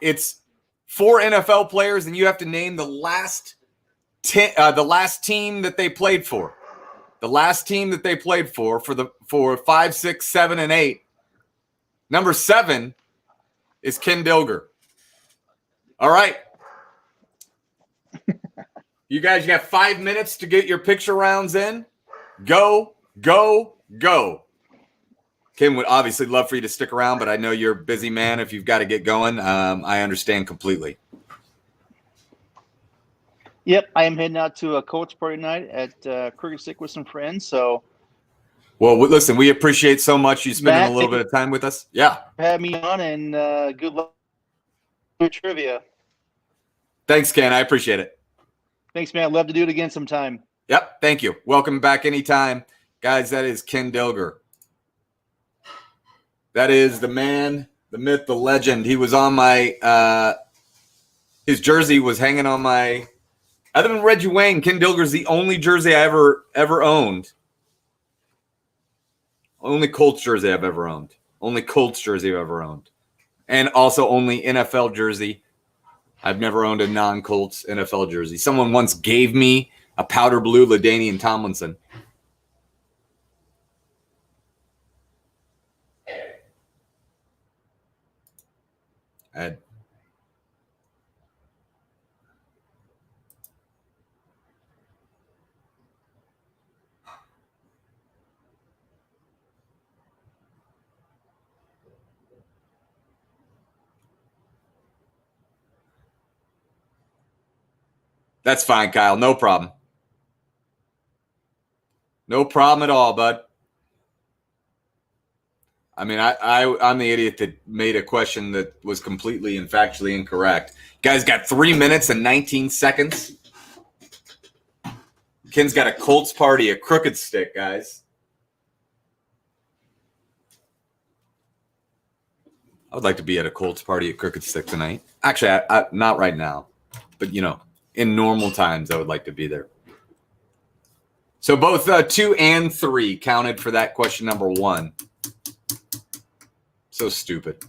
it's 4 NFL players, and you have to name the last team that they played for. The last team that they played for 5, 6, 7, and 8. Number 7 is Ken Dilger. All right. You guys got 5 minutes to get your picture rounds in. Go, go, go. Ken would obviously love for you to stick around, but I know you're a busy man. If you've got to get going, I understand completely. Yep, I am heading out to a Colts party night at Crooked Stick with some friends. So, well, listen, we appreciate so much you spending Matt, a little bit of time with us. Yeah. have me on, and good luck with trivia. Thanks, Ken. I appreciate it. Thanks, man. I'd love to do it again sometime. Yep. Thank you. Welcome back anytime. Guys, that is Ken Dilger. That is the man, the myth, the legend. He was on my his jersey was hanging on my, other than Reggie Wayne, Ken Dilger's the only jersey I ever owned. Only Colts jersey I've ever owned. Only Colts jersey I've ever owned. And also only NFL jersey. I've never owned a non-Colts NFL jersey. Someone once gave me a powder blue LaDainian Tomlinson. That's fine, Kyle. No problem. No problem at all, bud. I mean, I'm the idiot that made a question that was completely and factually incorrect. Guys got 3 minutes and 19 seconds. Ken's got a Colts party, a Crooked Stick, guys. I would like to be at a Colts party at Crooked Stick tonight. Actually, I not right now. But, in normal times, I would like to be there. So both 2 and 3 counted for that question number 1. So stupid.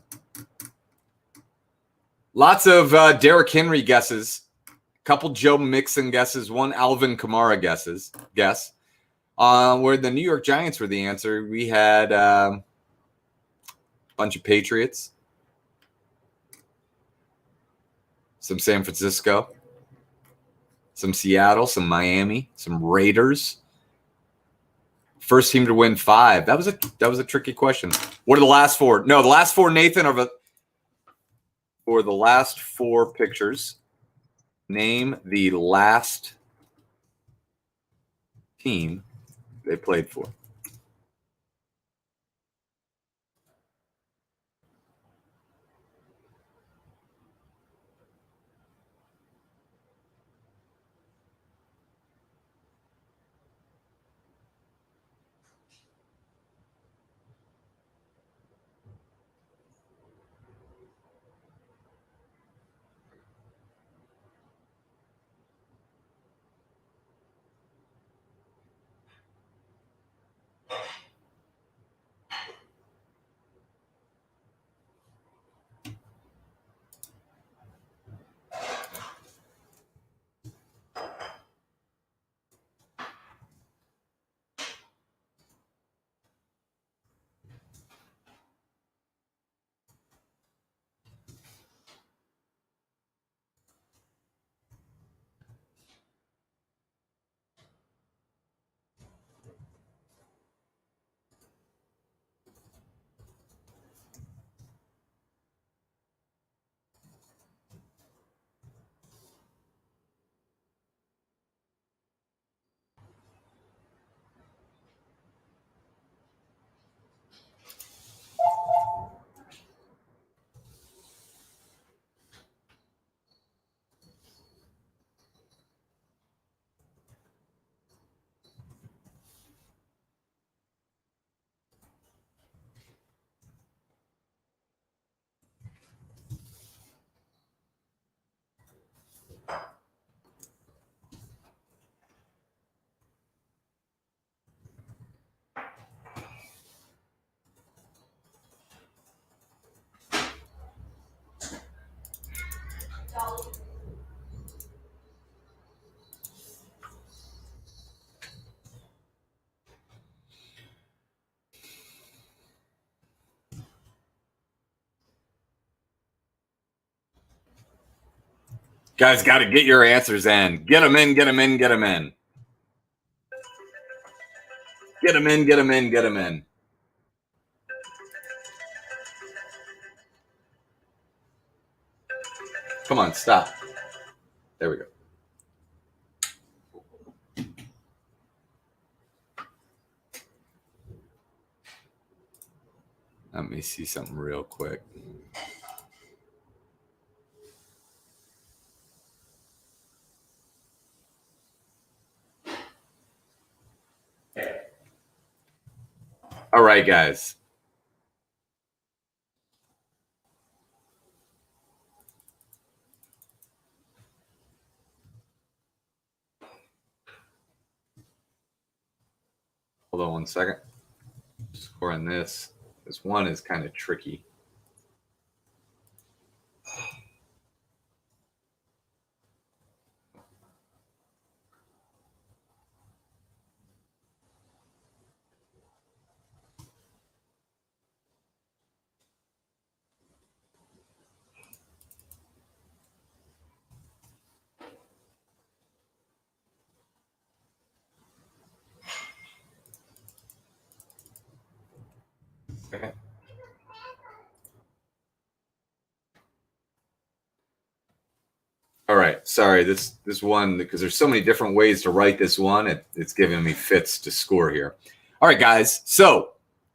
Lots of Derrick Henry guesses. A couple Joe Mixon guesses. 1 Alvin Kamara guess. Where the New York Giants were the answer, we had a bunch of Patriots. Some San Francisco. Some Seattle. Some Miami. Some Raiders. First team to win 5. That was a tricky question. What are the last 4? No, the last 4, Nathan, or the last 4 pictures. Name the last team they played for. Guys, got to get your answers in. Get them in, get them in, get them in. Get them in, get them in, get them in. Come on, stop. There we go. Let me see something real quick. All right, guys. Hold on 1 second. Scoring this. This one is kind of tricky. Okay. All right. Sorry, this one, because there's so many different ways to write this one, it's giving me fits to score here. All right, guys. So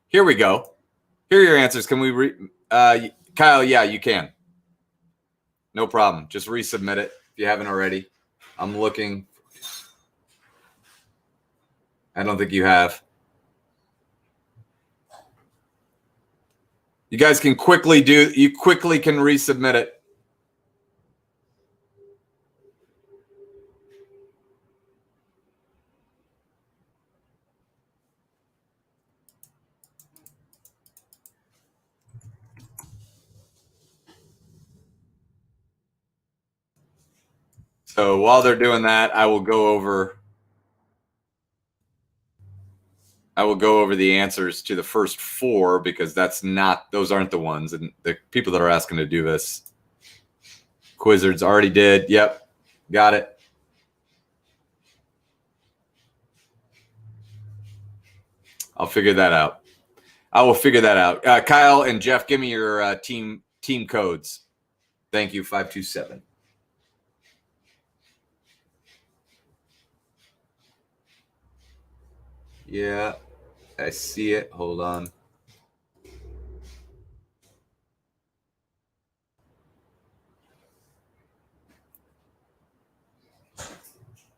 here we go. Here are your answers. Can we Kyle, yeah, you can. No problem. Just resubmit it if you haven't already. I'm looking. I don't think you have. You guys can quickly can resubmit it. So while they're doing that, I will go over the answers to the first four, because those aren't the ones. And the people that are asking to do this, Quizzards already did. Yep. Got it. I'll figure that out. I will figure that out. Kyle and Jeff, give me your team codes. Thank you. 527. Yeah, I see it. Hold on.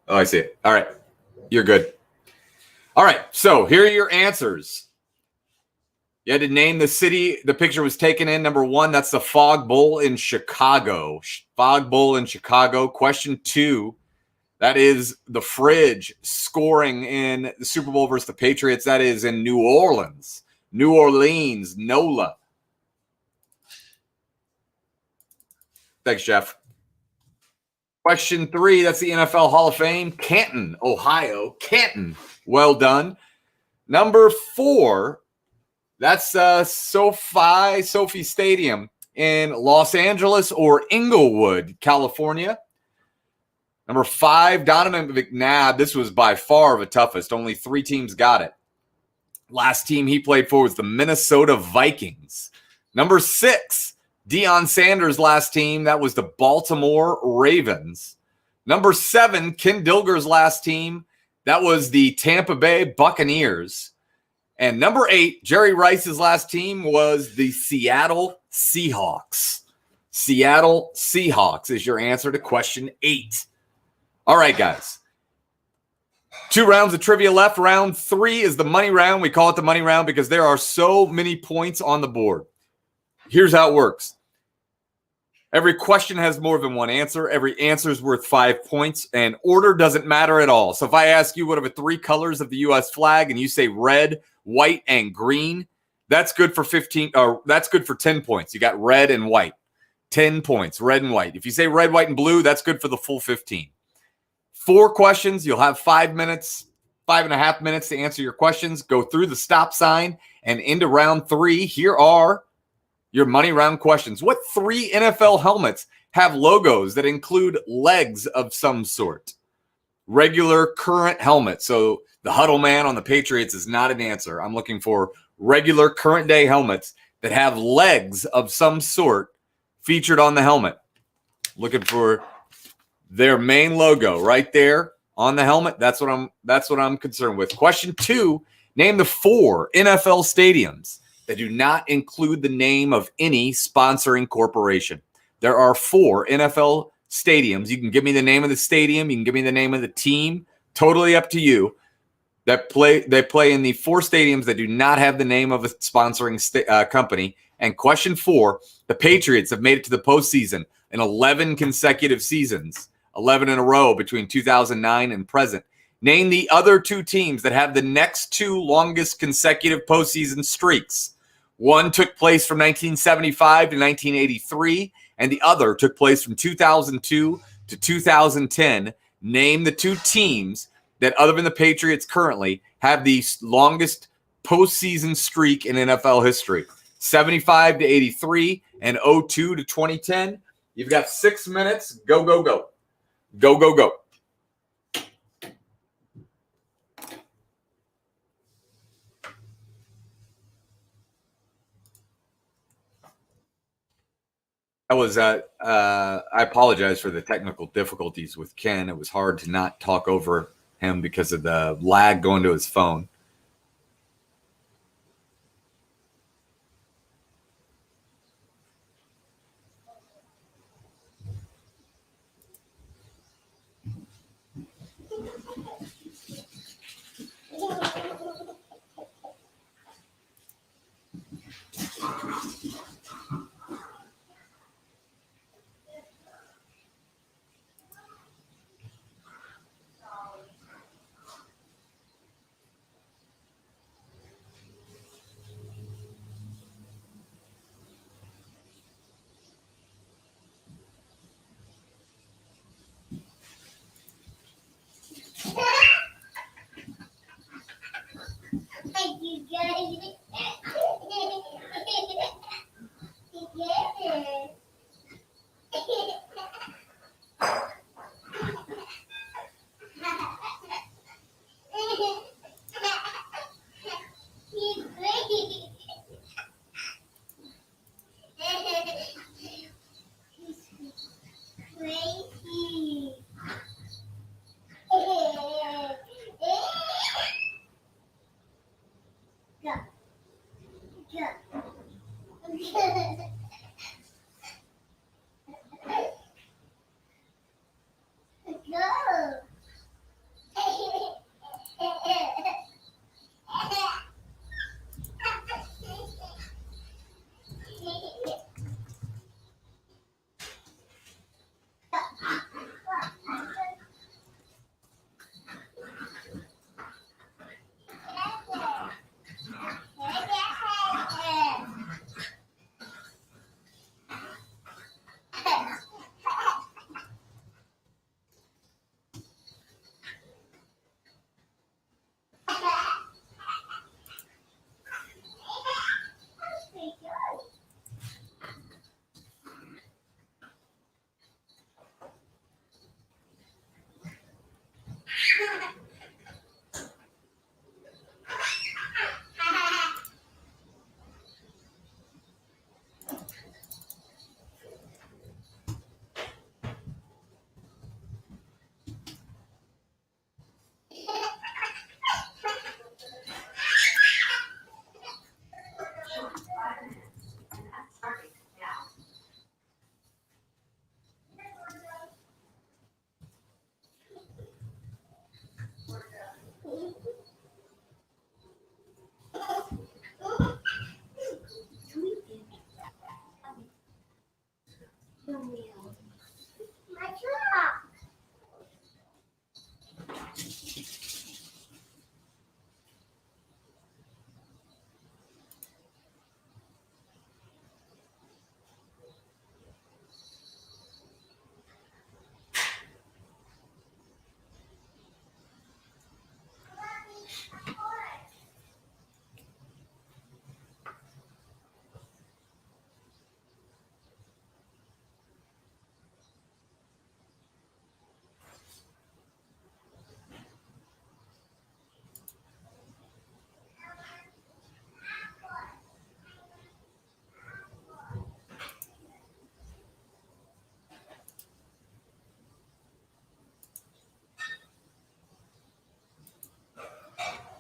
Oh, I see it. All right. You're good. All right. So here are your answers. You had to name the city the picture was taken in. Number one, that's the Fog Bowl in Chicago. Fog Bowl in Chicago. Question 2, that is the Fridge scoring in the Super Bowl versus the Patriots. That is in New Orleans. New Orleans, NOLA. Thanks, Jeff. Question 3, that's the NFL Hall of Fame. Canton, Ohio. Canton. Well done. Number 4, that's SoFi Stadium in Los Angeles or Inglewood, California. Number 5, Donovan McNabb. This was by far the toughest. Only 3 teams got it. Last team he played for was the Minnesota Vikings. Number 6, Deion Sanders' last team. That was the Baltimore Ravens. Number 7, Ken Dilger's last team. That was the Tampa Bay Buccaneers. And number 8, Jerry Rice's last team was the Seattle Seahawks. Seattle Seahawks is your answer to question 8. All right, guys. 2 rounds of trivia left. Round 3 is the money round. We call it the money round because there are so many points on the board. Here's how it works. Every question has more than one answer. Every answer is worth 5 points, and order doesn't matter at all. So if I ask you what are the 3 colors of the U.S. flag and you say red, white, and green, that's good for 10 points. You got red and white. 10 points, red and white. If you say red, white, and blue, that's good for the full 15. 4 questions. You'll have 5 minutes, 5.5 minutes to answer your questions. Go through the stop sign and into round 3. Here are your money round questions. What 3 NFL helmets have logos that include legs of some sort? Regular current helmet. So the huddle man on the Patriots is not an answer. I'm looking for regular current day helmets that have legs of some sort featured on the helmet. Looking for their main logo right there on the helmet. That's what I'm concerned with. Question 2, name the 4 NFL stadiums that do not include the name of any sponsoring corporation. There are 4 NFL stadiums. You can give me the name of the stadium. You can give me the name of the team. Totally up to you. They play in the 4 stadiums that do not have the name of a sponsoring company. And question 4, the Patriots have made it to the postseason in 11 consecutive seasons, 11 in a row between 2009 and present. Name the other 2 teams that have the next 2 longest consecutive postseason streaks. One took place from 1975 to 1983, and the other took place from 2002 to 2010. Name the 2 teams that, other than the Patriots currently, have the longest postseason streak in NFL history. 75 to 83 and 02 to 2010. You've got 6 minutes. Go, go, go. Go, go, go. That was I apologize for the technical difficulties with Ken. It was hard to not talk over him because of the lag going to his phone.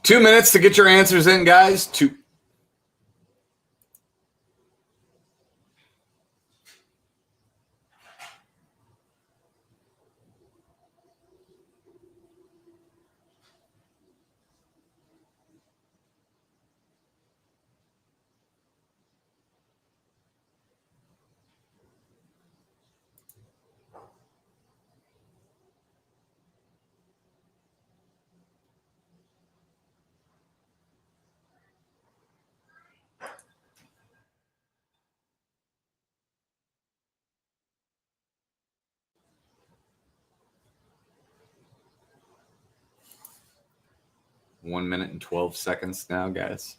2 minutes to get your answers in, guys. 2. One minute and 12 seconds now, guys.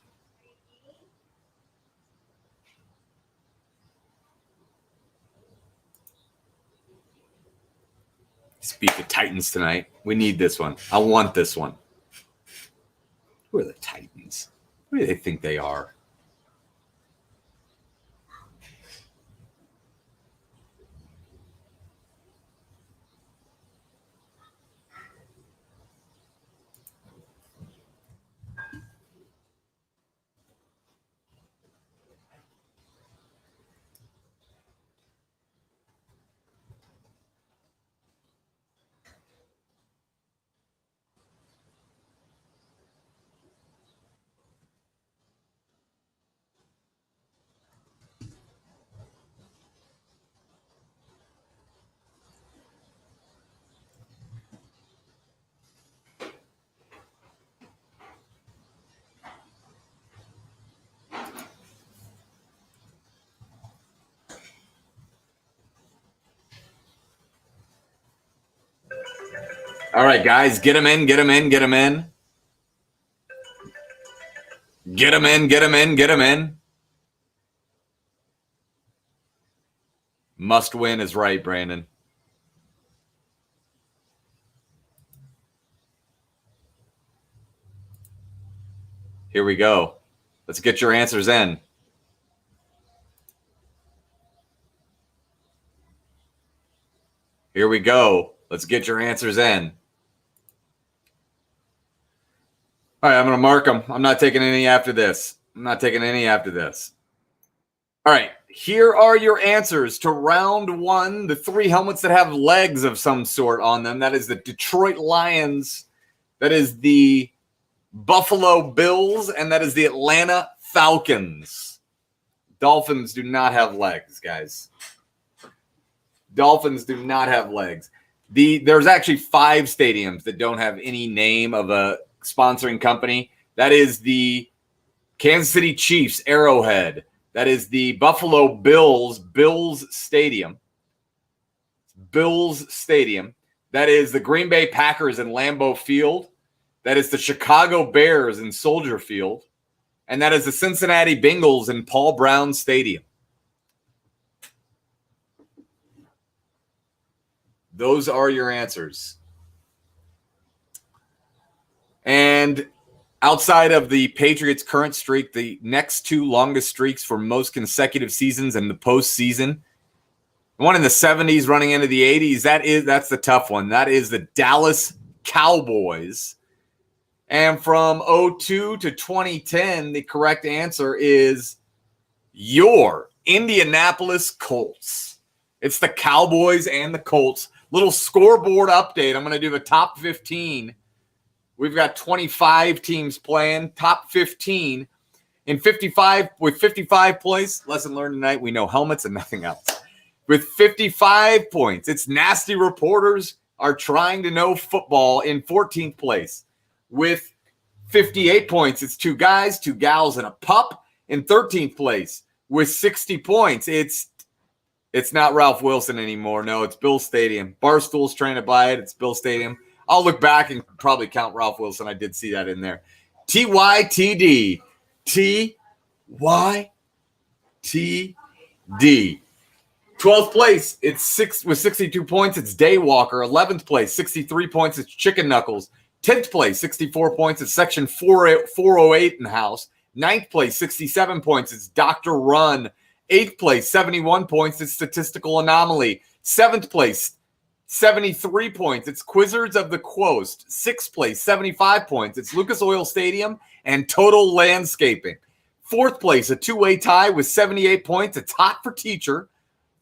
Speak the Titans tonight. We need this one. I want this one. Who are the Titans? Who do they think they are? All right, guys, get them in, get them in, get them in. Get them in, get them in, get them in. Must win is right, Brandon. Here we go. Let's get your answers in. Here we go. Let's get your answers in. All right, I'm going to mark them. I'm not taking any after this. I'm not taking any after this. All right, here are your answers to round one, the 3 helmets that have legs of some sort on them. That is the Detroit Lions. That is the Buffalo Bills. And that is the Atlanta Falcons. Dolphins do not have legs, guys. Dolphins do not have legs. There's actually 5 stadiums that don't have any name of a sponsoring company. That is the Kansas City Chiefs, Arrowhead. That is the Buffalo Bills, Bills Stadium. Bills Stadium. That is the Green Bay Packers in Lambeau Field. That is the Chicago Bears in Soldier Field. And that is the Cincinnati Bengals in Paul Brown Stadium. Those are your answers. And outside of the Patriots' current streak, the next 2 longest streaks for most consecutive seasons in the postseason, one in the 70s running into the 80s, that's the tough one. That is the Dallas Cowboys. And from 2002 to 2010, the correct answer is your Indianapolis Colts. It's the Cowboys and the Colts. Little scoreboard update. I'm going to do the top 15. We've got 25 teams playing. Top 15 in 55 with 55 points. Lesson learned tonight. We know helmets and nothing else. With 55 points, it's Nasty Reporters are trying to know football in 14th place. With 58 points, it's 2 guys, 2 gals, and a pup in 13th place. With 60 points, it's not Ralph Wilson anymore. No, it's Bill Stadium. Barstool's trying to buy it. It's Bill Stadium. I'll look back and probably count Ralph Wilson. I did see that in there. TYTD. TYTD. 12th place, it's 6 with 62 points. It's Daywalker. 11th place, 63 points. It's Chicken Knuckles. 10th place, 64 points. It's Section 408 in the house. 9th place, 67 points. It's Dr. Run. 8th place, 71 points. It's Statistical Anomaly. 7th place, 73 points. It's Quizzards of the Coast. 6th place, 75 points. It's Lucas Oil Stadium and Total Landscaping. 4th place, a two-way tie with 78 points. It's Hot for Teacher,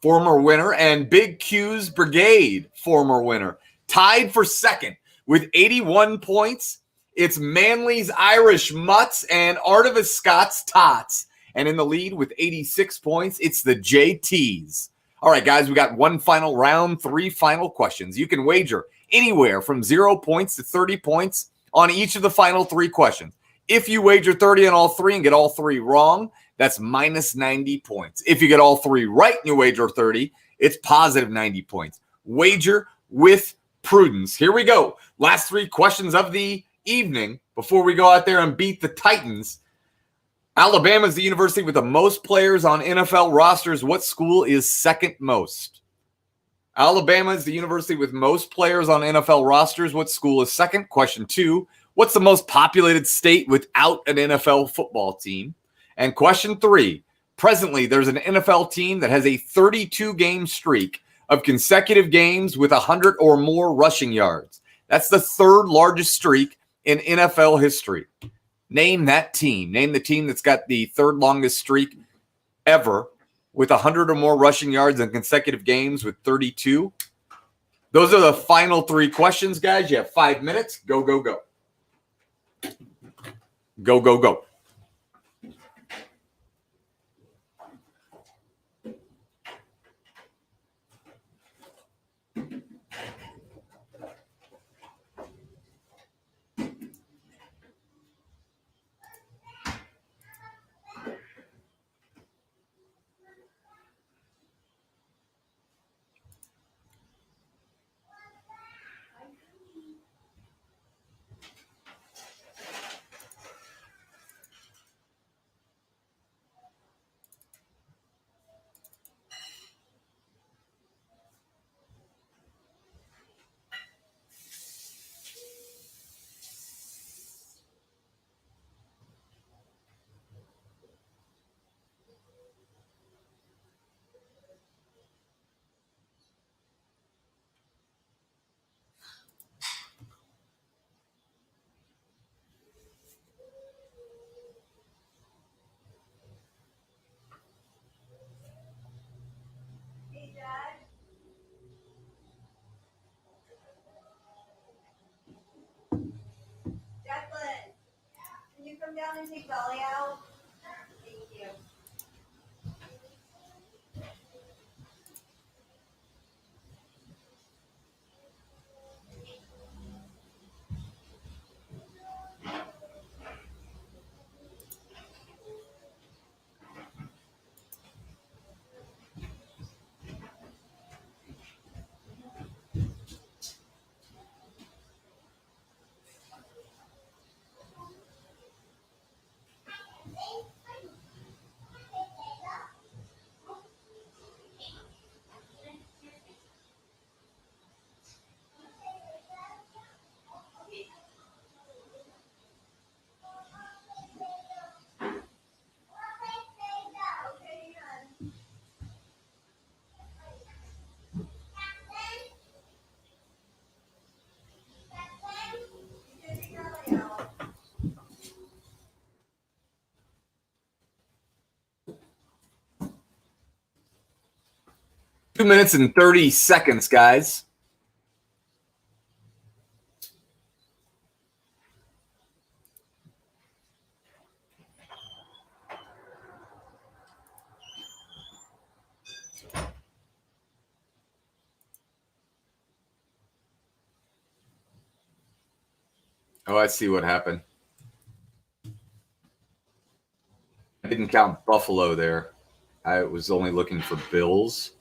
former winner, and Big Q's Brigade, former winner. Tied for 2nd with 81 points. It's Manly's Irish Mutts and Artemis Scott's Tots. And in the lead with 86 points, it's the JTs. All right, guys, we got one final round, 3 final questions. You can wager anywhere from 0 points to 30 points on each of the final 3 questions. If you wager 30 on all 3 and get all 3 wrong, that's minus 90 points. If you get all 3 right and you wager 30, it's positive 90 points. Wager with prudence. Here we go. Last 3 questions of the evening before we go out there and beat the Titans. Alabama is the university with the most players on NFL rosters. What school is second most? Alabama is the university with most players on NFL rosters. What school is second? Question 2. What's the most populated state without an NFL football team? And question 3. Presently, there's an NFL team that has a 32-game streak of consecutive games with 100 or more rushing yards. That's the 3rd largest streak in NFL history. Name that team. Name the team that's got the 3rd longest streak ever with 100 or more rushing yards in consecutive games with 32. Those are the final 3 questions, guys. You have 5 minutes. Go, go, go. Go, go, go. Jacqueline, can you come down and take Dolly out? Thank you. Two minutes and 30 seconds, guys. Oh, I see what happened. I didn't count Buffalo there. I was only looking for Bills.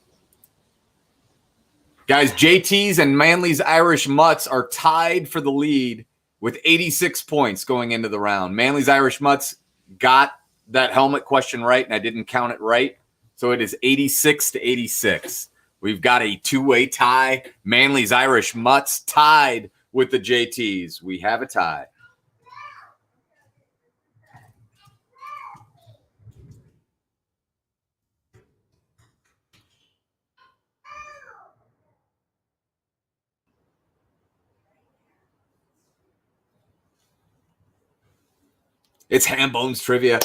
Guys, JT's and Manly's Irish Mutts are tied for the lead with 86 points going into the round. Manly's Irish Mutts got that helmet question right, and I didn't count it right. So it is 86 to 86. We've got a two-way tie. Manly's Irish Mutts tied with the JT's. We have a tie. It's Hambone's trivia.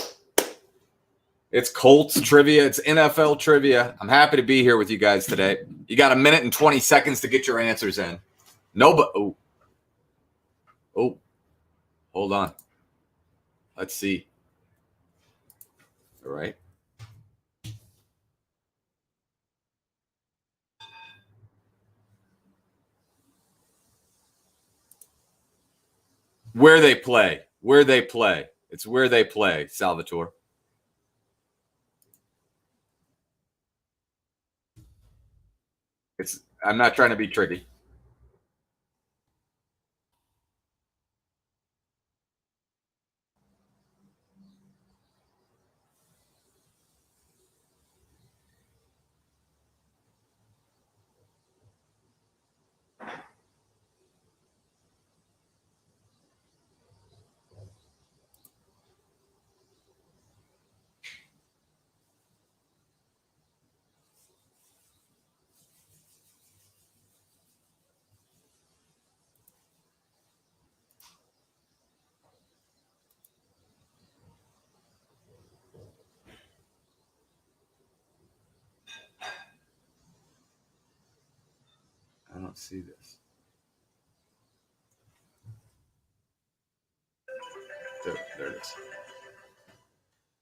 It's Colts trivia. It's NFL trivia. I'm happy to be here with you guys today. You got a minute and 20 seconds to get your answers in. No, but hold on. Let's see. All right. Where they play. It's where they play, Salvatore. I'm not trying to be tricky. I don't see this. There it is.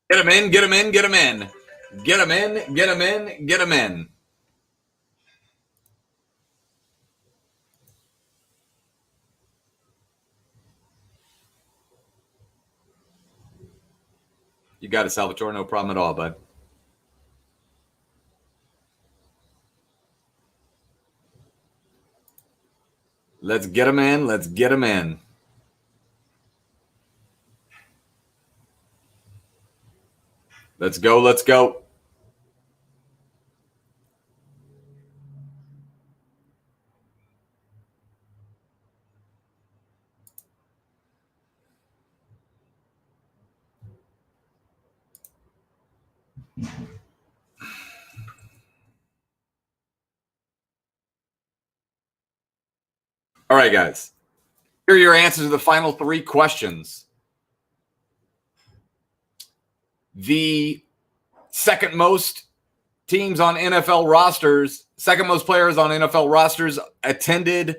Get them in, get them in, get them in. Get them in, get them in, get them in. You got it, Salvatore. No problem at all, bud. Let's get them in. Let's get them in. Let's go. Let's go. All right, guys. Here are your answers to the final 3 questions. The second most teams on NFL rosters, second most players on NFL rosters attended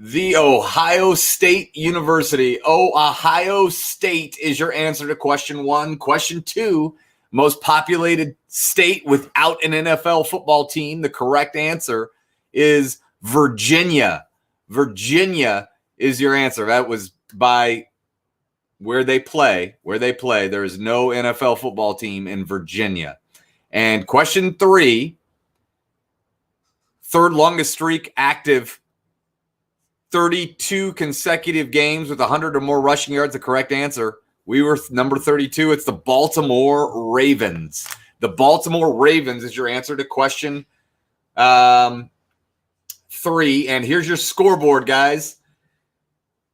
the Ohio State University. Ohio State is your answer to question 1. Question 2, most populated state without an NFL football team. The correct answer is Virginia. Virginia is your answer. That was by where they play. There is no NFL football team in Virginia. And question 3, third longest streak active, 32 consecutive games with 100 or more rushing yards. The correct answer. We were number 32. It's the Baltimore Ravens. The Baltimore Ravens is your answer to question 3. And here's your scoreboard, guys.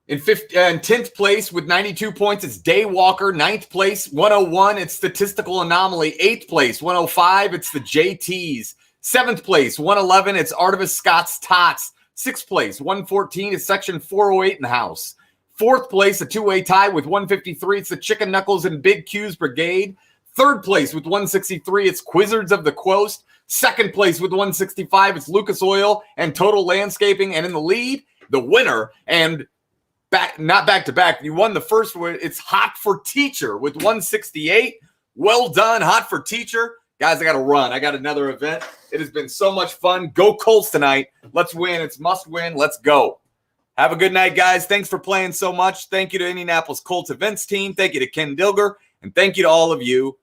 In 10th place with 92 points, it's Day Walker. 9th place, 101. It's Statistical Anomaly. 8th place, 105. It's the JTs. 7th place, 111. It's Artemis Scott's Tots. 6th place, 114. It's Section 408 in the house. 4th place, a 2-way tie with 153. It's the Chicken Knuckles and Big Q's Brigade. 3rd place with 163. It's Quizzards of the Coast. 2nd place with 165. It's Lucas Oil and Total Landscaping. And in the lead, the winner and not back to back. You won the first one. It's Hot for Teacher with 168. Well done, Hot for Teacher. Guys, I got to run. I got another event. It has been so much fun. Go Colts tonight. Let's win. It's must win. Let's go. Have a good night, guys. Thanks for playing so much. Thank you to Indianapolis Colts events team. Thank you to Ken Dilger. And thank you to all of you